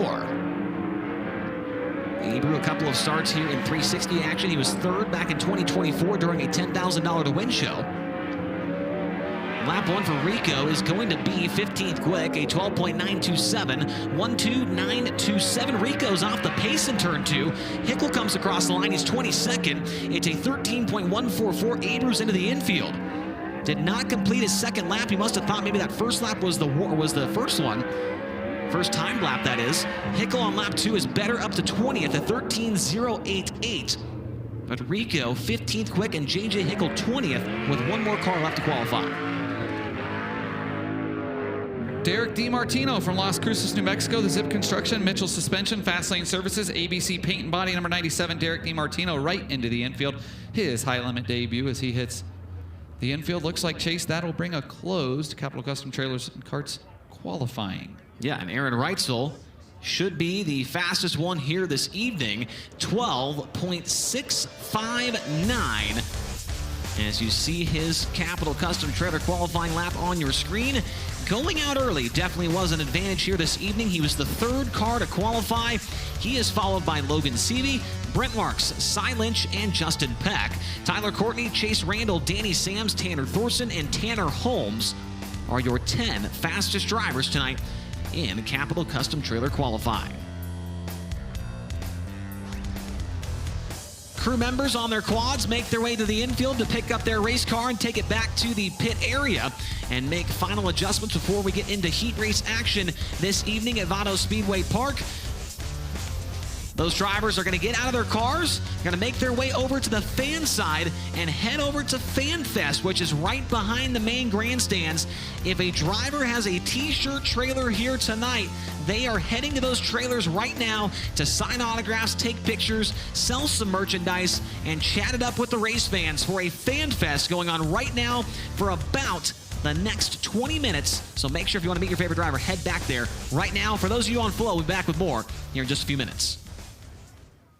S2: Abreu a couple of starts here in 360 action. He was 3rd back in 2024 during a $10,000 to win show. Lap 1 for Rico is going to be 15th quick, a 12.927, 1.2927. Rico's off the pace in turn 2. Hickel comes across the line, he's 22nd. It's a 13.144. Abreu's into the infield. Did not complete his second lap. He must have thought maybe that first lap was the first one. First time lap, that is. Hickel on lap 2 is better, up to 20th at 13.088. But Rico 15th quick and J.J. Hickel 20th with 1 more car left to qualify.
S3: Derek DiMartino from Las Cruces, New Mexico, the Zip Construction, Mitchell Suspension, Fast Lane Services, ABC Paint and Body, number 97, Derek DiMartino right into the infield. His high limit debut as he hits the infield. Looks like, Chase, that'll bring a close to Capital Custom Trailers and Carts qualifying.
S2: Yeah, and Aaron Reitzel should be the fastest one here this evening, 12.659. As you see his Capital Custom Trailer qualifying lap on your screen. Going out early definitely was an advantage here this evening. He was the 3rd car to qualify. He is followed by Logan Seavey, Brent Marks, Cy Lynch, and Justin Peck. Tyler Courtney, Chase Randall, Danny Sams, Tanner Thorson, and Tanner Holmes are your 10 fastest drivers tonight in Capital Custom Trailer qualifying. Crew members on their quads make their way to the infield to pick up their race car and take it back to the pit area and make final adjustments before we get into heat race action this evening at Vado Speedway Park. Those drivers are going to get out of their cars, going to make their way over to the fan side and head over to Fan Fest, which is right behind the main grandstands. If a driver has a t-shirt trailer here tonight, they are heading to those trailers right now to sign autographs, take pictures, sell some merchandise, and chat it up with the race fans for a Fan Fest going on right now for about the next 20 minutes. So make sure if you want to meet your favorite driver, head back there right now. For those of you on Flow, we'll be back with more here in just a few minutes.